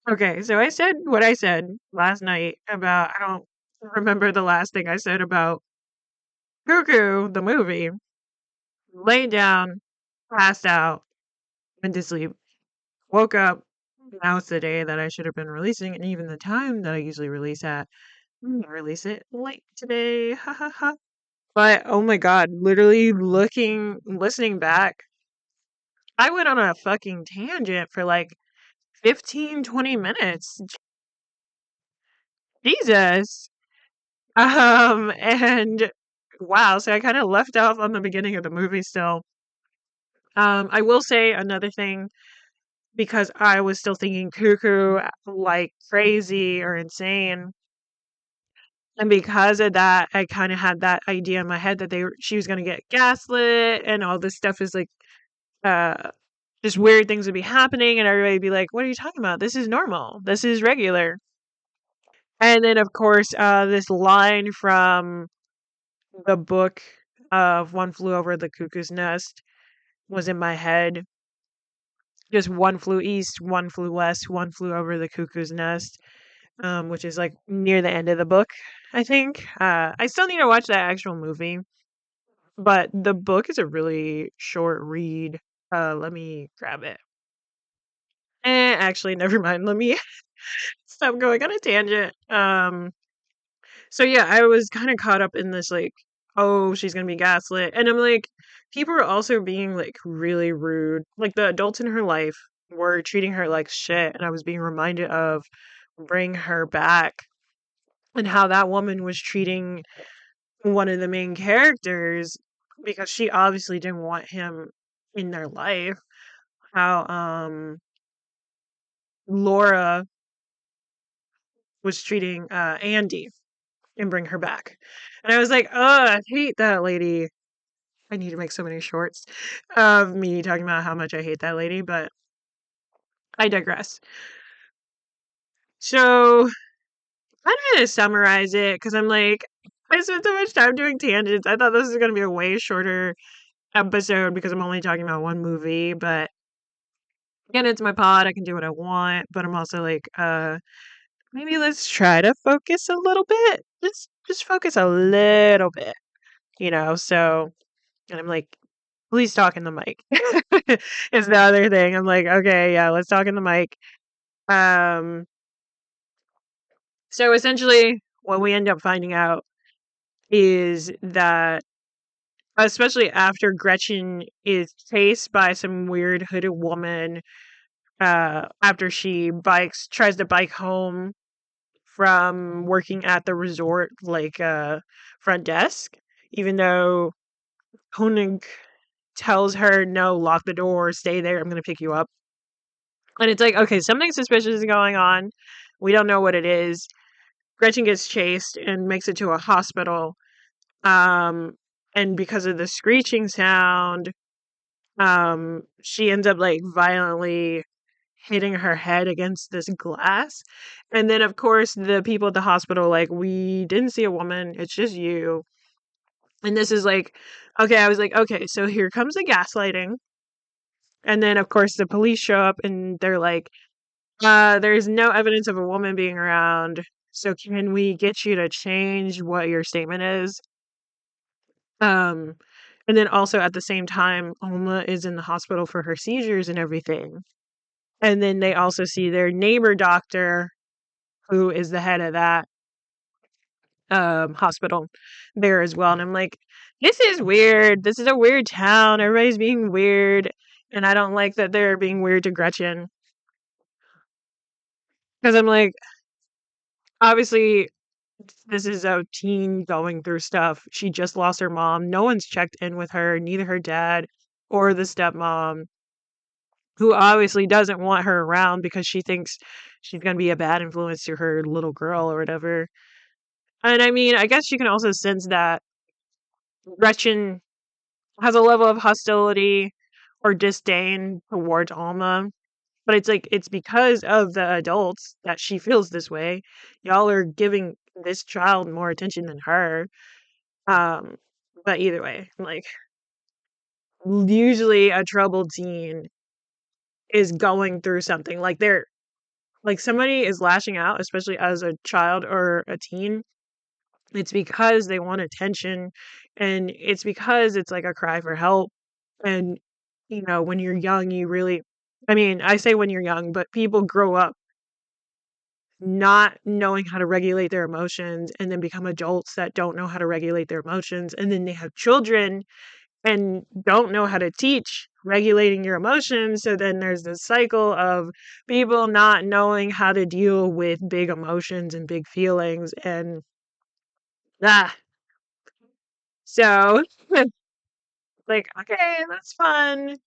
Okay, so I said what I said last night about, I don't remember the last thing I said about Cuckoo, the movie. Laid down, passed out, went to sleep, woke up. Now it's the day that I should have been releasing, and even the time that I usually release at. I'm gonna release it late today. Ha ha ha. But oh my god, literally listening back, I went on a fucking tangent for like 15, 20 minutes. Jesus. And wow, so I kind of left off on the beginning of the movie still. I will say another thing because I was still thinking Cuckoo like crazy or insane. And because of that, I kind of had that idea in my head that she was going to get gaslit and all this stuff is like uh just weird things would be happening and everybody would be like, "What are you talking about? This is normal. This is regular." And then of course, this line from the book of One Flew Over the Cuckoo's Nest was in my head. Just one flew east, one flew west, one flew over the cuckoo's nest, which is like near the end of the book, I think. I still need to watch that actual movie, but the book is a really short read. Let me grab it. Actually, never mind. Let me stop going on a tangent. So yeah, I was kind of caught up in this like, oh, she's gonna be gaslit, and I'm like, people are also being like really rude. Like the adults in her life were treating her like shit, and I was being reminded of Bring Her Back and how that woman was treating one of the main characters because she obviously didn't want him in their life. How Laura was treating Andy and Bring Her Back, and I was like, oh, I hate that lady. I need to make so many shorts of me talking about how much I hate that lady, but I digress. So I'm gonna summarize it because I'm like, I spent so much time doing tangents. I thought this was gonna be a way shorter episode because I'm only talking about one movie, but again, it's my pod. I can do what I want, but I'm also like, maybe let's try to focus a little bit. Just focus a little bit, So, and I'm like, please talk in the mic. Is the other thing. I'm like, okay, yeah, let's talk in the mic. Um, so essentially, what we end up finding out is that, especially after Gretchen is chased by some weird hooded woman, after she tries to bike home from working at the resort, like front desk, even though Koenig tells her, no, lock the door, stay there, I'm going to pick you up. And it's like, okay, something suspicious is going on. We don't know what it is. Gretchen gets chased and makes it to a hospital. Um, and because of the screeching sound, she ends up like violently hitting her head against this glass. And then, of course, the people at the hospital, like, we didn't see a woman. It's just you. And this is like, okay, I was like, okay, so here comes the gaslighting. And then, of course, the police show up and they're like, there's no evidence of a woman being around. So can we get you to change what your statement is? Um, and then also at the same time, Alma is in the hospital for her seizures and everything. And then they also see their neighbor doctor, who is the head of that hospital there as well. And I'm like, this is weird. This is a weird town. Everybody's being weird. And I don't like that they're being weird to Gretchen. Because I'm like, obviously, this is a teen going through stuff. She just lost her mom. No one's checked in with her, neither her dad or the stepmom, who obviously doesn't want her around because she thinks she's going to be a bad influence to her little girl or whatever. And I mean, I guess you can also sense that Gretchen has a level of hostility or disdain towards Alma. But it's like, it's because of the adults that she feels this way. Y'all are giving this child more attention than her. Um, but either way, like, usually a troubled teen is going through something. Like, somebody is lashing out, especially as a child or a teen. It's because they want attention, and it's because it's like a cry for help. And, when you're young, you really, I mean, I say when you're young, but people grow up not knowing how to regulate their emotions and then become adults that don't know how to regulate their emotions. And then they have children and don't know how to teach regulating your emotions. So then there's this cycle of people not knowing how to deal with big emotions and big feelings. And ah, So, like, okay, that's fun.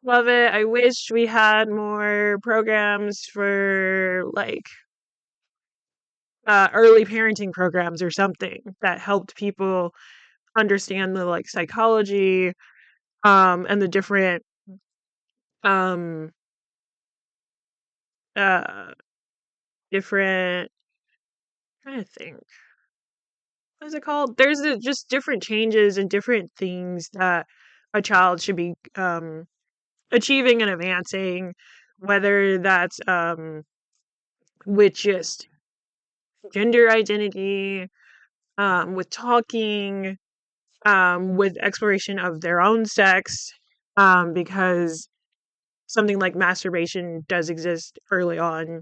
Love it. I wish we had more programs for like early parenting programs or something that helped people understand the like psychology and the different um uh different trying to think what is it called? There's just different changes and different things that a child should be achieving and advancing, whether that's with just gender identity, with talking, with exploration of their own sex, because something like masturbation does exist early on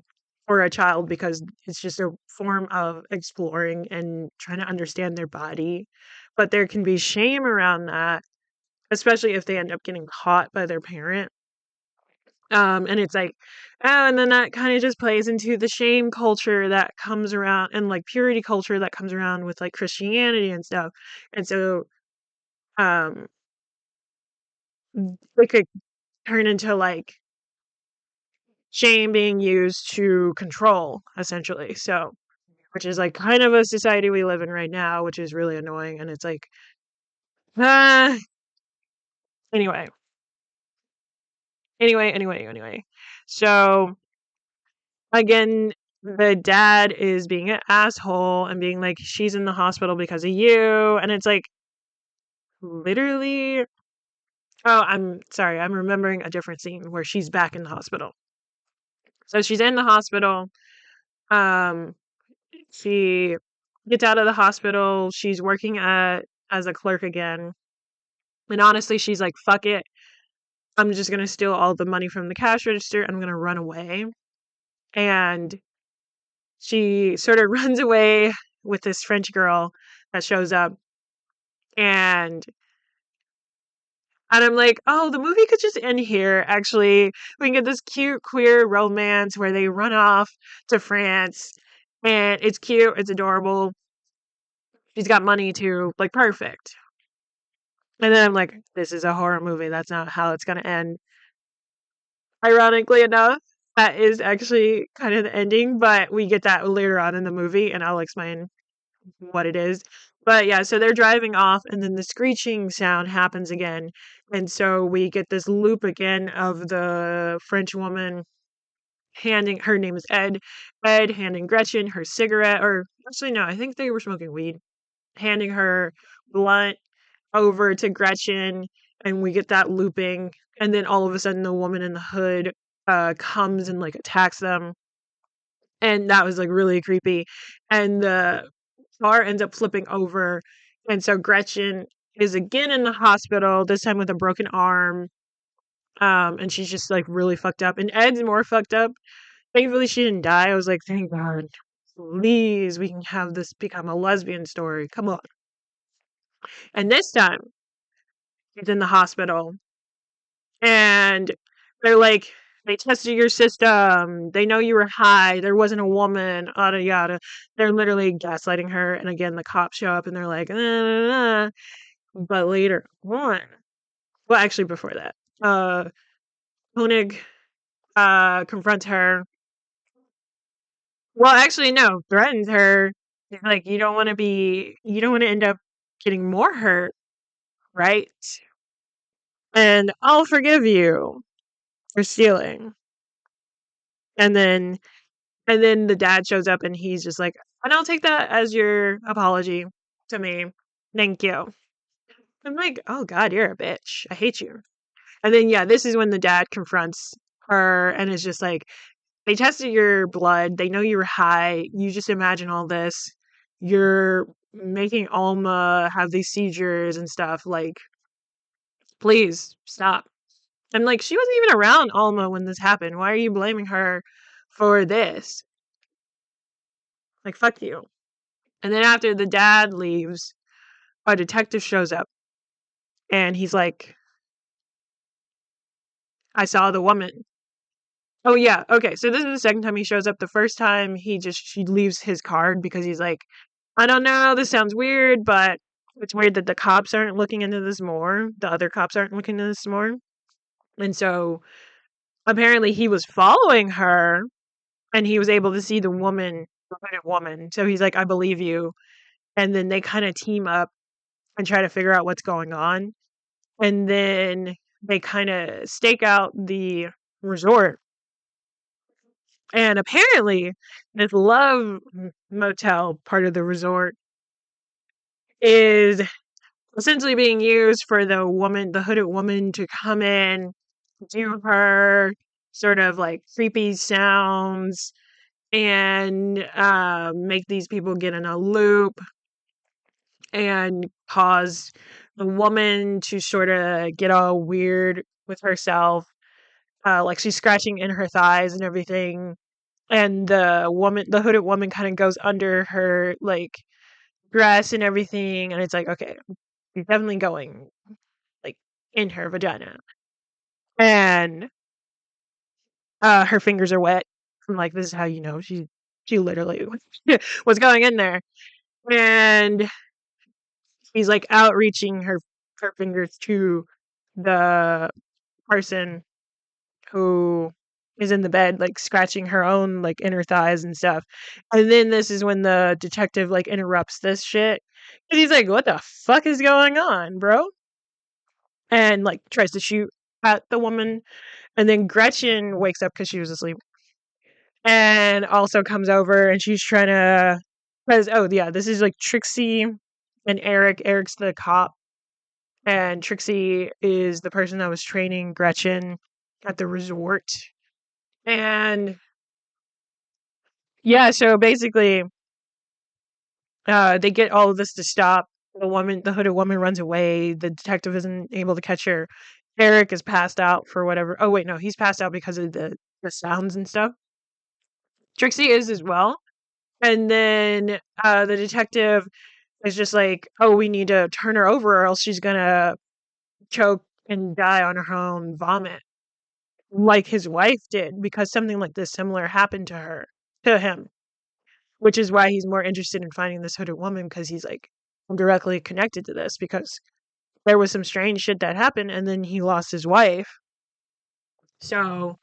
for a child because it's just a form of exploring and trying to understand their body. But there can be shame around that, especially if they end up getting caught by their parent. And it's like, oh, and then that kind of just plays into the shame culture that comes around and like purity culture that comes around with like Christianity and stuff. And so, um, it could turn into like shame being used to control, essentially. So, which is like kind of a society we live in right now, which is really annoying. And it's like, ah, anyway, anyway. So, again, the dad is being an asshole and being like, she's in the hospital because of you. And it's like, literally, oh, I'm sorry, I'm remembering a different scene where she's back in the hospital. So she's in the hospital. Um, she gets out of the hospital. She's working as a clerk again. And honestly, she's like, fuck it. I'm just going to steal all the money from the cash register. I'm going to run away. And she sort of runs away with this French girl that shows up. And I'm like, oh, the movie could just end here. Actually, we can get this cute queer romance where they run off to France. And it's cute. It's adorable. She's got money too. Like, perfect. And then I'm like, this is a horror movie. That's not how it's going to end. Ironically enough, that is actually kind of the ending, but we get that later on in the movie, and I'll explain what it is. But yeah, so they're driving off, and then the screeching sound happens again. And so we get this loop again of the French woman handing, her name is Ed handing Gretchen her cigarette, or actually, no, I think they were smoking weed, handing her blunt over to Gretchen, and we get that looping, and then all of a sudden the woman in the hood comes and like attacks them, and that was like really creepy. And the car ends up flipping over, and so Gretchen is again in the hospital, this time with a broken arm. And she's just like really fucked up, and Ed's more fucked up. Thankfully she didn't die. I was like, thank God, please, we can have this become a lesbian story, come on. And this time it's in the hospital, and they're like, they tested your system. They know you were high. There wasn't a woman. Yada yada. They're literally gaslighting her. And again, the cops show up and they're like, but later on, well, actually, before that, Koenig confronts her. Well, actually, no, threatens her. He's like, you don't want to end up getting more hurt, right? And I'll forgive you for stealing. And then the dad shows up and he's just like, and I'll take that as your apology to me. Thank you. I'm like, oh God, you're a bitch. I hate you. And then, yeah, this is when the dad confronts her and is just like, they tested your blood. They know you were high. You just imagine all this. You're making Alma have these seizures and stuff. Like, please stop. I'm like, she wasn't even around Alma when this happened. Why are you blaming her for this? Like, fuck you. And then after the dad leaves, a detective shows up and he's like, I saw the woman. Oh yeah, okay. So this is the second time he shows up. The first time he leaves his card because he's like, I don't know, this sounds weird, but it's weird that the cops aren't looking into this more. The other cops aren't looking into this more. And so apparently he was following her and he was able to see the woman, the hooded woman. So he's like, I believe you. And then they kind of team up and try to figure out what's going on. And then they kind of stake out the resort. And apparently, this love motel part of the resort is essentially being used for the woman, the hooded woman, to come in, do her sort of like creepy sounds, and make these people get in a loop and cause the woman to sort of get all weird with herself. Like she's scratching in her thighs and everything. And the hooded woman kind of goes under her like dress and everything. And it's like, okay, she's definitely going like in her vagina. And her fingers are wet. I'm like, this is how you know she literally was going in there. And he's like outreaching her fingers to the person who is in the bed, like scratching her own like inner thighs and stuff. And then this is when the detective like interrupts this shit. And he's like, what the fuck is going on, bro? And like tries to shoot at the woman. And then Gretchen wakes up because she was asleep and also comes over and she's trying to, because oh yeah, this is like Trixie and Eric. Eric's the cop and Trixie is the person that was training Gretchen at the resort. And yeah, so basically they get all of this to stop. The hooded woman runs away. The detective isn't able to catch her. Eric is passed out for whatever. Oh wait, no, he's passed out because of the sounds and stuff. Trixie is as well. And then the detective is just like, oh, we need to turn her over or else she's gonna choke and die on her own vomit, like his wife did, because something like this similar happened to him, which is why he's more interested in finding this hooded woman because he's like, I'm directly connected to this because there was some strange shit that happened and then he lost his wife. So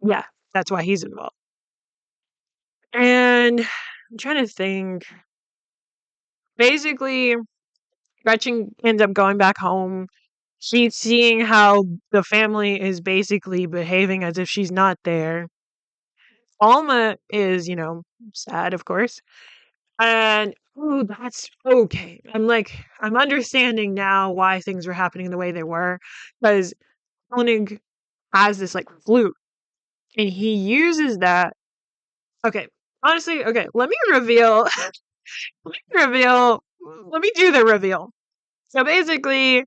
yeah, that's why he's involved. And I'm trying to think. Basically, Gretchen ends up going back home. She's seeing how the family is basically behaving as if she's not there. Alma is, sad, of course. And, oh, that's okay. I'm understanding now why things were happening the way they were. Because Koenig has this, like, flute. And he uses that. Okay. Honestly, okay. Let me reveal. Let me do the reveal. So basically,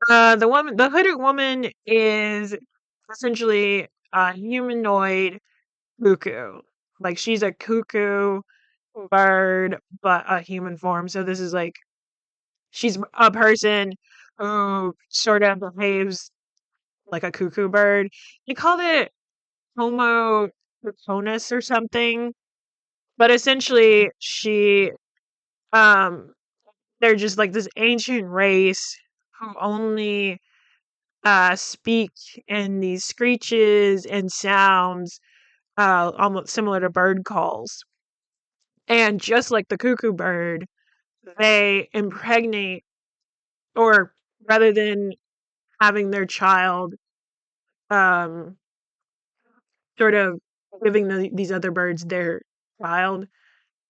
the hooded woman is essentially a humanoid cuckoo. Like she's a cuckoo bird, but a human form. So this is like she's a person who sort of behaves like a cuckoo bird. They called it Homo Cronus or something, but essentially um, they're just like this ancient race who only speak in these screeches and sounds, almost similar to bird calls. And just like the cuckoo bird, they impregnate, or rather than having their child, um, sort of giving these other birds their child,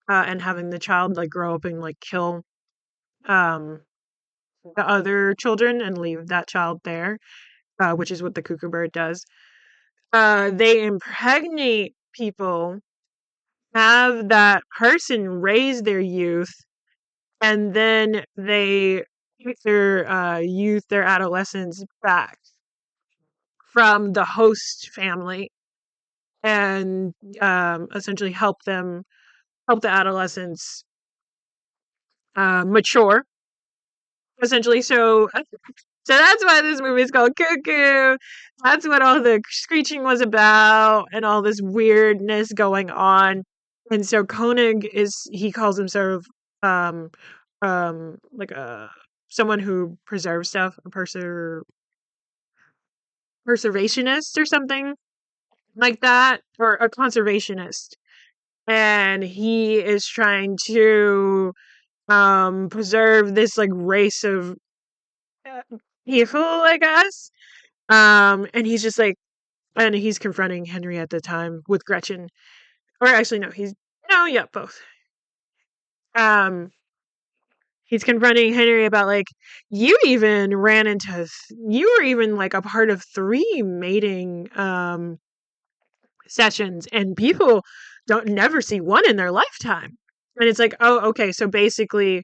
and having the child like grow up and like kill um, the other children and leave that child there, which is what the cuckoo bird does. They impregnate people, have that person raise their youth, and then they take their youth, their adolescence back from the host family and essentially help the adolescents mature, essentially. So that's why this movie is called Cuckoo. That's what all the screeching was about and all this weirdness going on. And so Koenig he calls himself um, like a someone who preserves stuff, a preservationist or something like that, or a conservationist. And he is trying to preserve this like race of uh, people, I guess. And he's just like, and he's confronting Henry at the time with Gretchen, or actually no, yeah, both. Um, he's confronting Henry about like, you were even like a part of 3 mating sessions, and people don't never see one in their lifetime. And it's like, oh, okay, so basically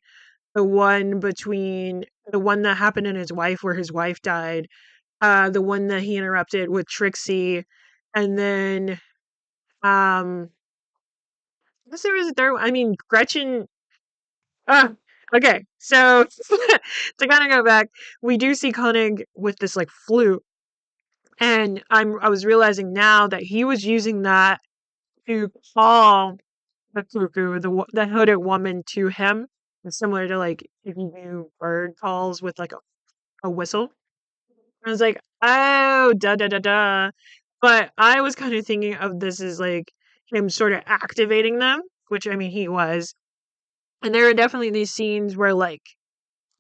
the one that happened in his wife, where his wife died, the one that he interrupted with Trixie, and then um I guess there was a third one. I mean, Gretchen. Uh, okay, so to kind of go back, we do see Koenig with this like flute, and I was realizing now that he was using that to call the cuckoo, the hooded woman, to him. It's similar to like if you do bird calls with like a whistle. I was like, oh, da da da da. But I was kind of thinking of this as like him sort of activating them, which I mean he was. And there are definitely these scenes where like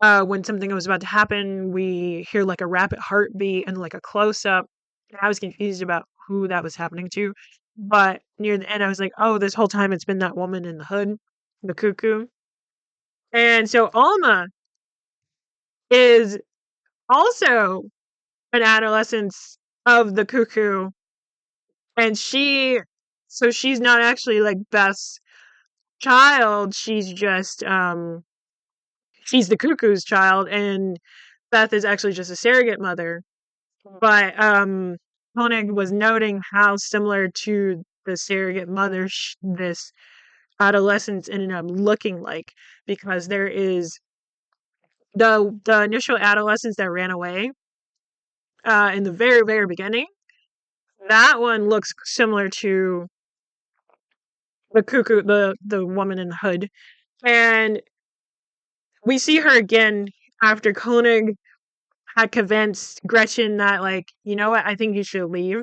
when something was about to happen, we hear like a rapid heartbeat and like a close up. And I was confused about who that was happening to. But near the end, I was like, oh, this whole time it's been that woman in the hood, the cuckoo. And so Alma is also an adolescence of the cuckoo. And so she's not actually like Beth's child. She's the cuckoo's child. And Beth is actually just a surrogate mother. But Koenig was noting how similar to the surrogate mother this adolescence ended up looking like, because there is the initial adolescence that ran away in the very very beginning. That one looks similar to the cuckoo, the woman in the hood, and we see her again after Koenig had convinced Gretchen that like, you know what, I think you should leave.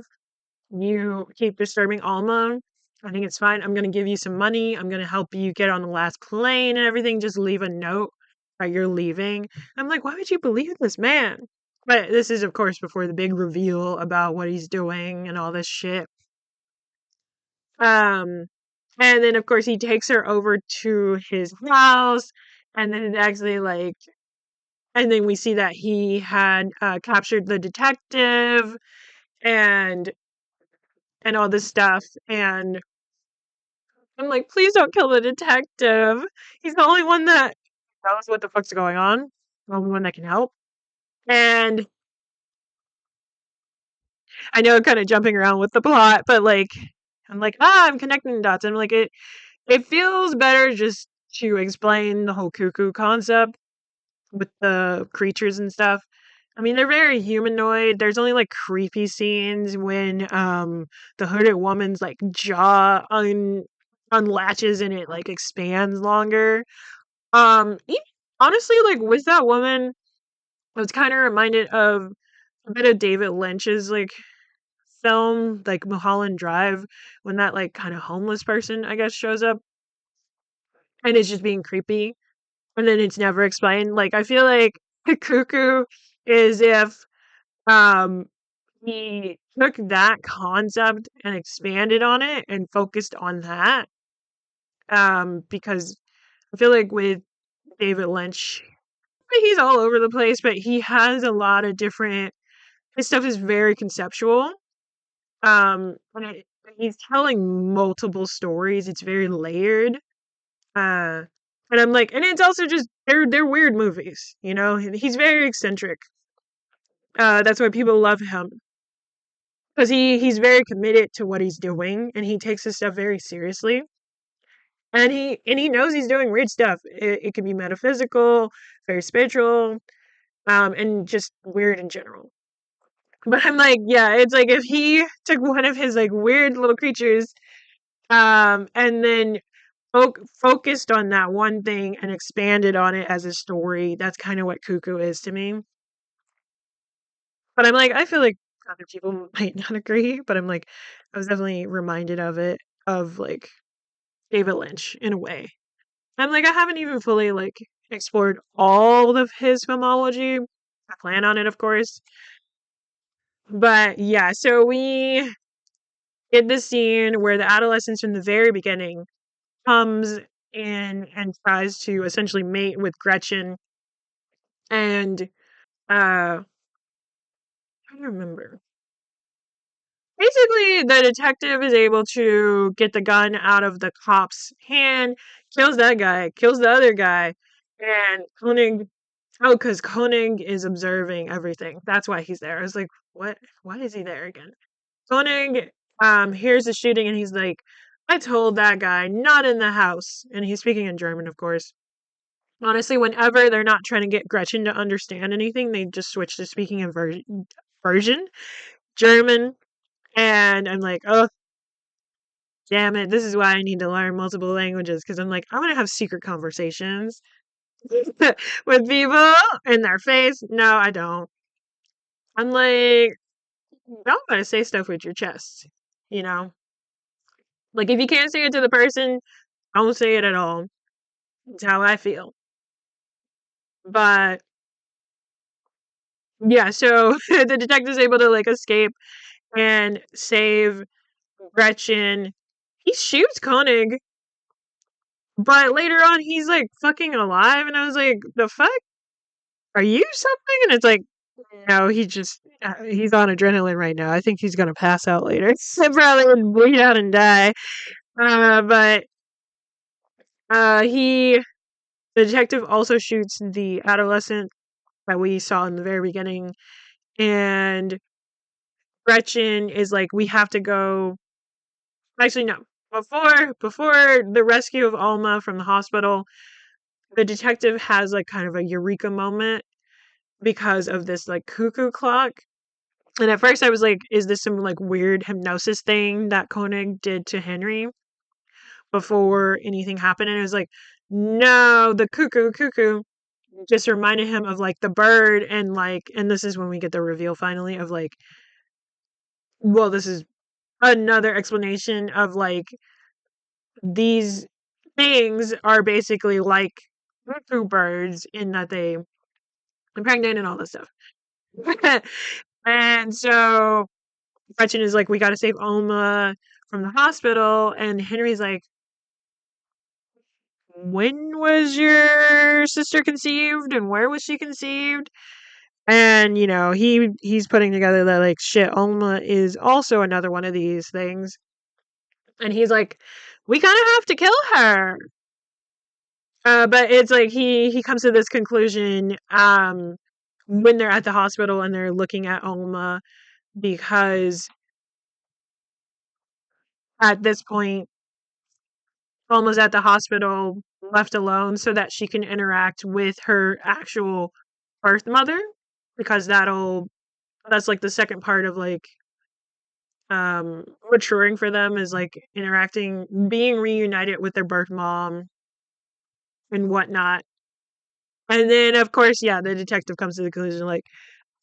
You keep disturbing Alma. I think it's fine. I'm going to give you some money. I'm going to help you get on the last plane and everything. Just leave a note that you're leaving. I'm like, why would you believe this man? But this is, of course, before the big reveal about what he's doing and all this shit. Um, and then, of course, he takes her over to his house. And then it actually, like, and then we see that he had captured the detective and all this stuff. And I'm like, please don't kill the detective. He's the only one that knows what the fuck's going on. The only one that can help. And I know I'm kind of jumping around with the plot, but like, I'm like, I'm connecting the dots. I'm like, it feels better just to explain the whole cuckoo concept with the creatures and stuff. I mean, they're very humanoid. There's only like creepy scenes when the hooded woman's like jaw unlatches and it like expands longer. Even, honestly, like with that woman, I was kind of reminded of a bit of David Lynch's like film, like Mulholland Drive, when that like kind of homeless person, I guess, shows up and is just being creepy, and then it's never explained. Like I feel like Cuckoo is if um he took that concept and expanded on it and focused on that. Because I feel like with David Lynch, he's all over the place, but he has a lot of different. His stuff is very conceptual. And he's telling multiple stories. It's very layered. Uh, and I'm like, and it's also just they're weird movies. You know, he's very eccentric. That's why people love him, because he's very committed to what he's doing, and he takes his stuff very seriously. And he knows he's doing weird stuff. It can be metaphysical, very spiritual, and just weird in general. But I'm like, yeah, it's like if he took one of his like weird little creatures, and then focused on that one thing and expanded on it as a story. That's kind of what Cuckoo is to me. But I'm like, I feel like other people might not agree, but I'm like, I was definitely reminded of it, of like David Lynch in a way. I'm like, I haven't even fully like explored all of his filmology. I plan on it, of course. But yeah, so we get this scene where the adolescent from the very beginning comes in and tries to essentially mate with Gretchen. And I don't remember. Basically, the detective is able to get the gun out of the cop's hand, kills that guy, kills the other guy, and Koenig. Oh, because Koenig is observing everything. That's why he's there. I was like, what? Why is he there again? Koenig hears the shooting and he's like, I told that guy not in the house. And he's speaking in German, of course. Honestly, whenever they're not trying to get Gretchen to understand anything, they just switch to speaking in version German. And I'm like, oh, damn it. This is why I need to learn multiple languages because I'm like, I want to have secret conversations with people in their face. No, I don't. I'm like, don't want to say stuff with your chest, you know? Like, if you can't say it to the person, don't say it at all. It's how I feel. But yeah, so the detective's able to like escape and save Gretchen. He shoots Koenig, but later on he's like fucking alive, and I was like, the fuck? Are you something? And it's like, no, he's on adrenaline right now. I think he's gonna pass out later. He'll probably bleed out and die. But he the detective also shoots the adolescent that we saw in the very beginning, and Gretchen is like, we have to go. Actually, no. Before the rescue of Alma from the hospital, the detective has like kind of a eureka moment because of this like cuckoo clock. And at first I was like, is this some like weird hypnosis thing that Koenig did to Henry before anything happened? And it was like, no, the cuckoo just reminded him of like the bird, and like, and this is when we get the reveal finally of like, well, this is another explanation of like these things are basically like cuckoo birds in that they impregnate and all this stuff. And so Gretchen is like, we got to save Alma from the hospital. And Henry's like, when was your sister conceived and where was she conceived? And you know, he's putting together that like shit, Alma is also another one of these things. And he's like, we kind of have to kill her. But it's like he comes to this conclusion when they're at the hospital and they're looking at Alma, because at this point Alma's at the hospital left alone so that she can interact with her actual birth mother, because that's like the second part of like maturing for them, is like interacting, being reunited with their birth mom and whatnot. And then of course, yeah, the detective comes to the conclusion like,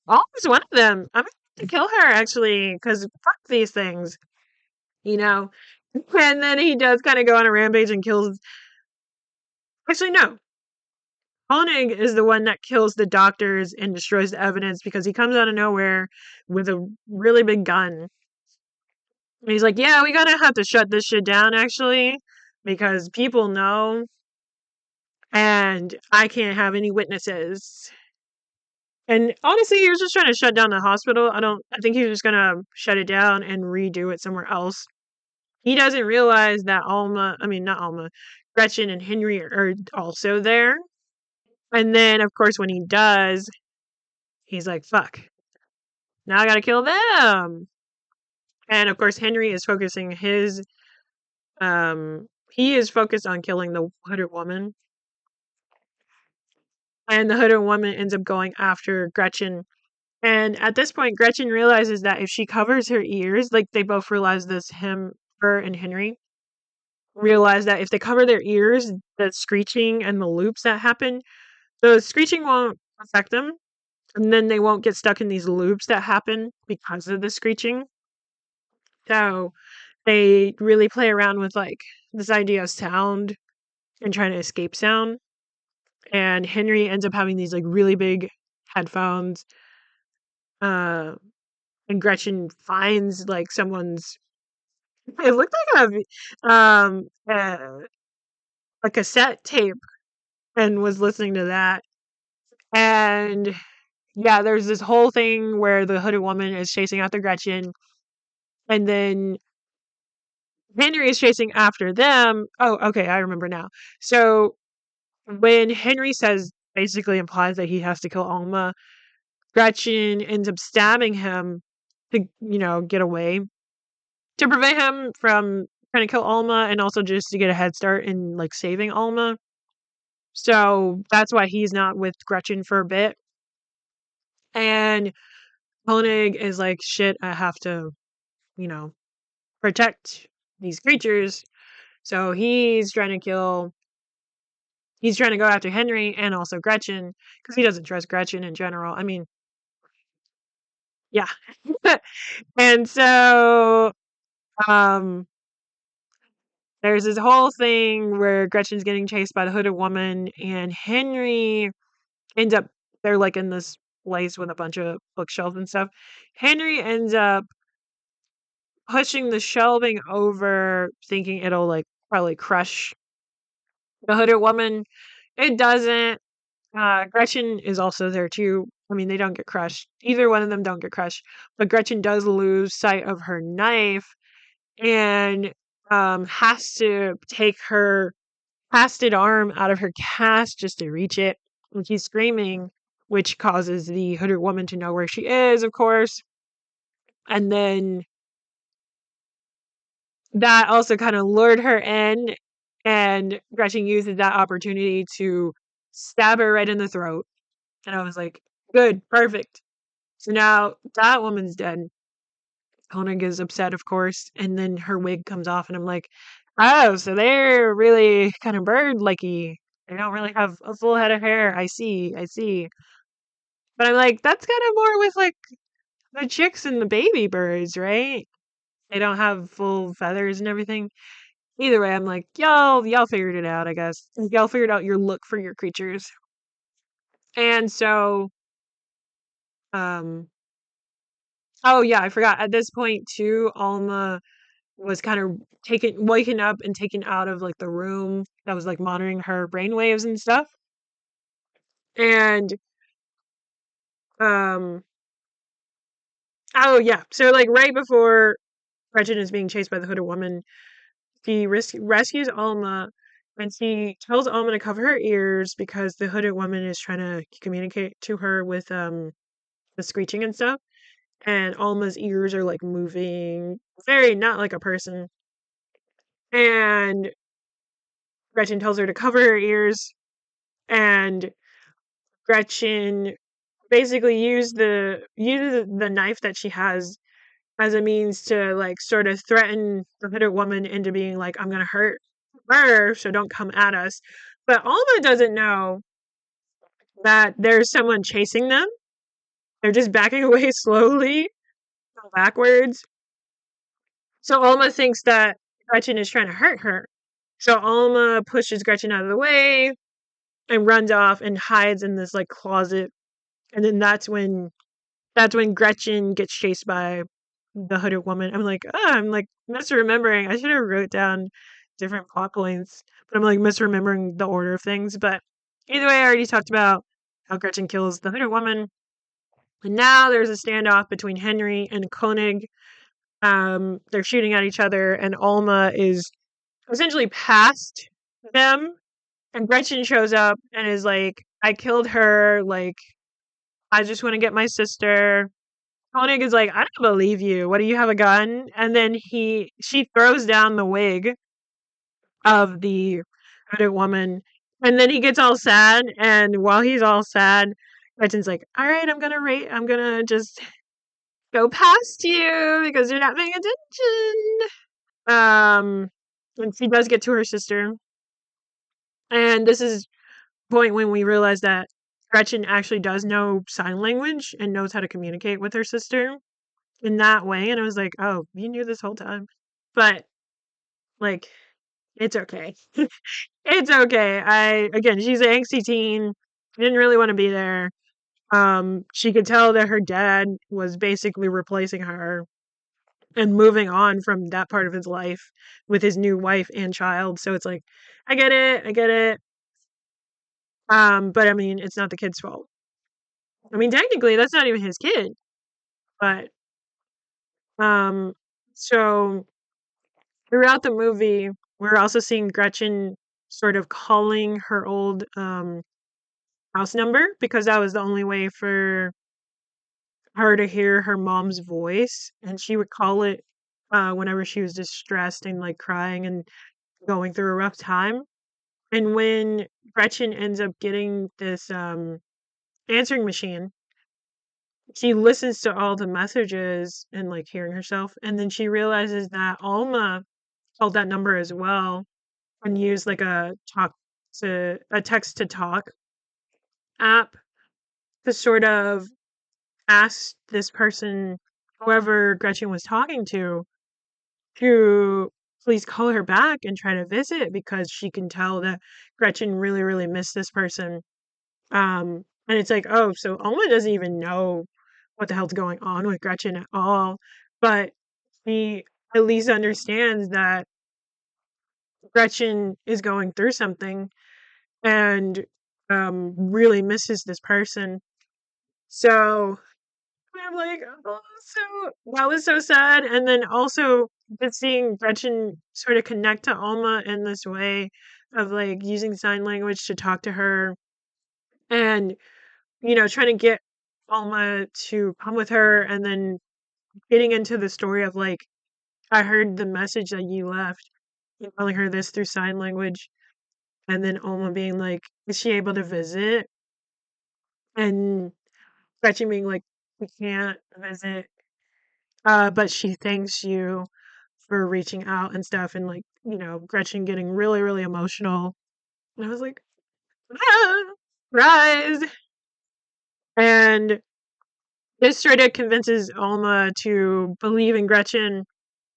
Alma's one of them. I'm going to kill her actually, because fuck these things, you know. And then he does kind of go on a rampage and kills. Actually, no. Koenig is the one that kills the doctors and destroys the evidence because he comes out of nowhere with a really big gun. And he's like, yeah, we gotta have to shut this shit down actually, because people know and I can't have any witnesses. And honestly, he was just trying to shut down the hospital. I think he was just gonna shut it down and redo it somewhere else. He doesn't realize that not Alma, Gretchen and Henry are also there. And then, of course, when he does, he's like, fuck, now I gotta kill them. And of course, Henry is focusing he is focused on killing the hooded woman. And the hooded woman ends up going after Gretchen. And at this point, Gretchen realizes that if she covers her ears, like they both realize this, her and Henry, realize that if they cover their ears, the screeching and the loops that happen, the screeching won't affect them, and then they won't get stuck in these loops that happen because of the screeching. So they really play around with like this idea of sound and trying to escape sound. And Henry ends up having these like really big headphones. Uh, and Gretchen finds like someone's. It looked like a cassette tape, and was listening to that. And yeah, there's this whole thing where the hooded woman is chasing after Gretchen, and then Henry is chasing after them. Oh, okay, I remember now. So when Henry says, basically implies that he has to kill Alma, Gretchen ends up stabbing him to, get away, to prevent him from trying to kill Alma, and also just to get a head start in like saving Alma. So that's why he's not with Gretchen for a bit. And Koenig is like, shit, I have to, you know, protect these creatures. So he's trying to go after Henry and also Gretchen, because he doesn't trust Gretchen in general. I mean, yeah. And so um there's this whole thing where Gretchen's getting chased by the hooded woman, and Henry ends up, they're like in this place with a bunch of bookshelves and stuff. Henry ends up pushing the shelving over, thinking it'll like probably crush the hooded woman. It doesn't. Gretchen is also there too. I mean, they don't get crushed. Either one of them don't get crushed. But Gretchen does lose sight of her knife, and has to take her casted arm out of her cast just to reach it. And she's screaming, which causes the hooded woman to know where she is, of course. And then that also kind of lured her in, and Gretchen uses that opportunity to stab her right in the throat. And I was like, good, perfect. So now that woman's dead. Koenig is upset, of course, and then her wig comes off, and I'm like, oh, so they're really kind of bird-likey. They don't really have a full head of hair. I see, I see. But I'm like, that's kind of more with like the chicks and the baby birds, right? They don't have full feathers and everything. Either way, I'm like, y'all figured it out, I guess. Y'all figured out your look for your creatures. And so, um, oh yeah, I forgot. At this point too, Alma was kind of waken up and taken out of like the room that was like monitoring her brainwaves and stuff. And um, oh yeah, so like right before Gretchen is being chased by the hooded woman, she rescues Alma, and she tells Alma to cover her ears because the hooded woman is trying to communicate to her with the screeching and stuff. And Alma's ears are like moving, very not like a person. And Gretchen tells her to cover her ears, and Gretchen basically use the knife that she has as a means to like sort of threaten the hooded woman into being like, I'm gonna hurt her, so don't come at us. But Alma doesn't know that there's someone chasing them. They're just backing away slowly, backwards. So Alma thinks that Gretchen is trying to hurt her. So Alma pushes Gretchen out of the way and runs off and hides in this like closet. And then that's when Gretchen gets chased by the hooded woman. I'm like misremembering. I should have wrote down different plot points, but I'm like misremembering the order of things. But either way, I already talked about how Gretchen kills the hooded woman. And now there's a standoff between Henry and Koenig. They're shooting at each other, and Alma is essentially past them. And Gretchen shows up and is like, I killed her. Like, I just want to get my sister. Koenig is like, I don't believe you. What, do you have a gun? And then she throws down the wig of the hooded woman. And then he gets all sad. And while he's all sad, Gretchen's like, all right, I'm gonna just go past you because you're not paying attention. Um, And she does get to her sister. And this is the point when we realize that Gretchen actually does know sign language and knows how to communicate with her sister in that way. And I was like, oh, you knew this whole time. But like, it's okay. It's okay. Again, she's an angsty teen. Didn't really want to be there. She could tell that her dad was basically replacing her and moving on from that part of his life with his new wife and child. So it's like, I get it, I get it. But I mean, it's not the kid's fault. I mean, technically, that's not even his kid. But um, so throughout the movie, we're also seeing Gretchen sort of calling her old house number because that was the only way for her to hear her mom's voice, and she would call it whenever she was distressed and like crying and going through a rough time. And when Gretchen ends up getting this answering machine, she listens to all the messages and like hearing herself, and then she realizes that Alma called that number as well and used like a text to talk app to sort of ask this person, whoever Gretchen was talking to please call her back and try to visit because she can tell that Gretchen really, really missed this person. And it's like, oh, so Alma doesn't even know what the hell's going on with Gretchen at all, but he at least understands that Gretchen is going through something and really misses this person. So I'm like, oh, so that was so sad. And then also just seeing Gretchen sort of connect to Alma in this way of like using sign language to talk to her and, trying to get Alma to come with her and then getting into the story of like, I heard the message that you left and telling her this through sign language. And then Alma being like, is she able to visit? And Gretchen being like, we can't visit. But she thanks you for reaching out and stuff, and like, Gretchen getting really, really emotional. And I was like, ah, rise. And this sort of convinces Alma to believe in Gretchen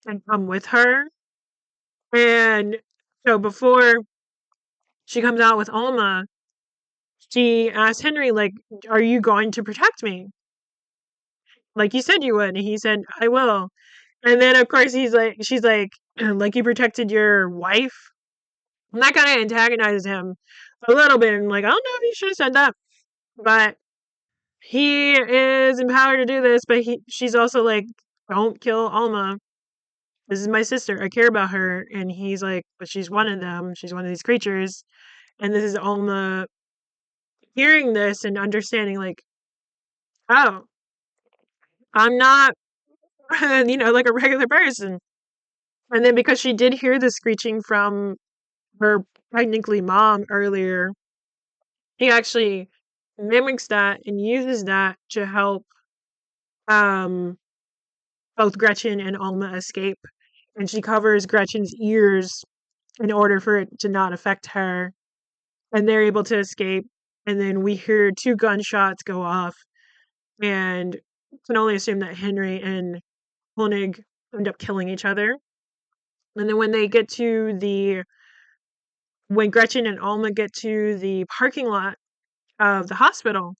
and come with her. And so before she comes out with Alma, she asks Henry, like, are you going to protect me? Like you said you would. And he said, I will. And then of course she's like you protected your wife. And that kind of antagonizes him a little bit. And like, I don't know if he should have said that. But he is empowered to do this, but she's also like, don't kill Alma. This is my sister. I care about her. And he's like, but she's one of them. She's one of these creatures. And this is Alma hearing this and understanding, like, oh, I'm not, like a regular person. And then because she did hear the screeching from her technically mom earlier, he actually mimics that and uses that to help um both Gretchen and Alma escape. And she covers Gretchen's ears in order for it to not affect her. And they're able to escape. And then we hear two gunshots go off and can only assume that Henry and Honig end up killing each other. And then when Gretchen and Alma get to the parking lot of the hospital,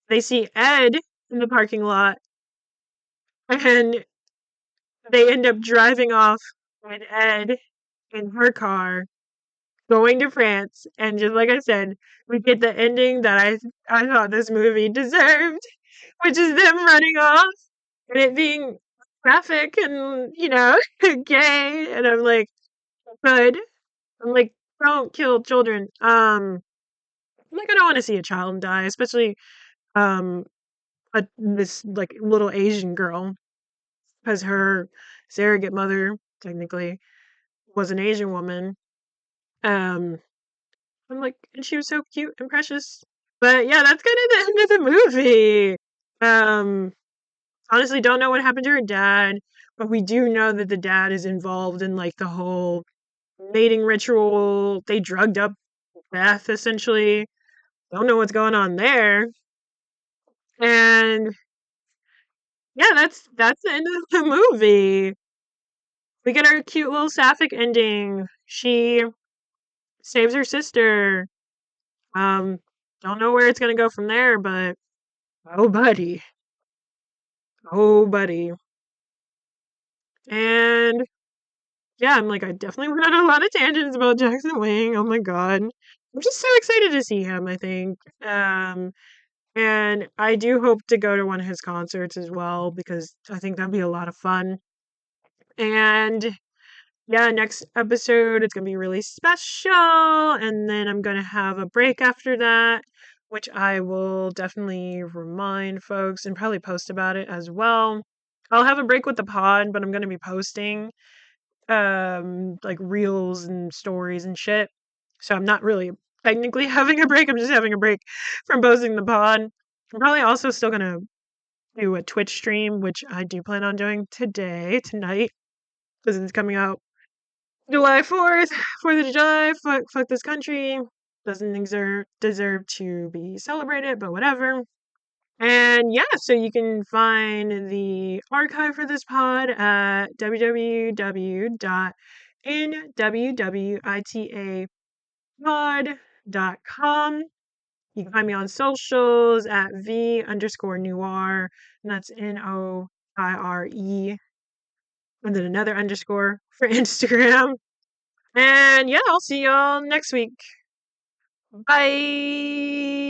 they see Ed in the parking lot and they end up driving off with Ed in her car going to France. And just like I said, we get the ending that I thought this movie deserved, which is them running off and it being graphic and, gay. And I'm like, good. I'm like, don't kill children. I'm like, I don't want to see a child die, especially um this like little Asian girl, because her surrogate mother technically was an Asian woman. Um, I'm like, and she was so cute and precious. But yeah, that's kind of the end of the movie. Um, Honestly, don't know what happened to her dad. But we do know that the dad is involved in like the whole mating ritual. They drugged up Beth essentially. Don't know what's going on there. And yeah, that's the end of the movie. We get our cute little sapphic ending. She saves her sister. Um, don't know where it's gonna go from there, but oh buddy. Oh buddy. And yeah, I'm like, I definitely went on a lot of tangents about Jackson Wang. Oh my god. I'm just so excited to see him, I think. And I do hope to go to one of his concerts as well because I think that'd be a lot of fun. And yeah, next episode it's gonna be really special, and then I'm gonna have a break after that, which I will definitely remind folks and probably post about it as well. I'll have a break with the pod, but I'm gonna be posting like reels and stories and shit. So I'm not really technically having a break. I'm just having a break from posting the pod. I'm probably also still gonna do a Twitch stream, which I do plan on doing tonight, because it's coming out July 4th, 4th of July. Fuck this country. Doesn't deserve to be celebrated, but whatever. And yeah, so you can find the archive for this pod at www.nwwitapod.com. You can find me on socials at v_noir, and that's NOIRE, and then another underscore for Instagram. And yeah, I'll see y'all next week. Bye.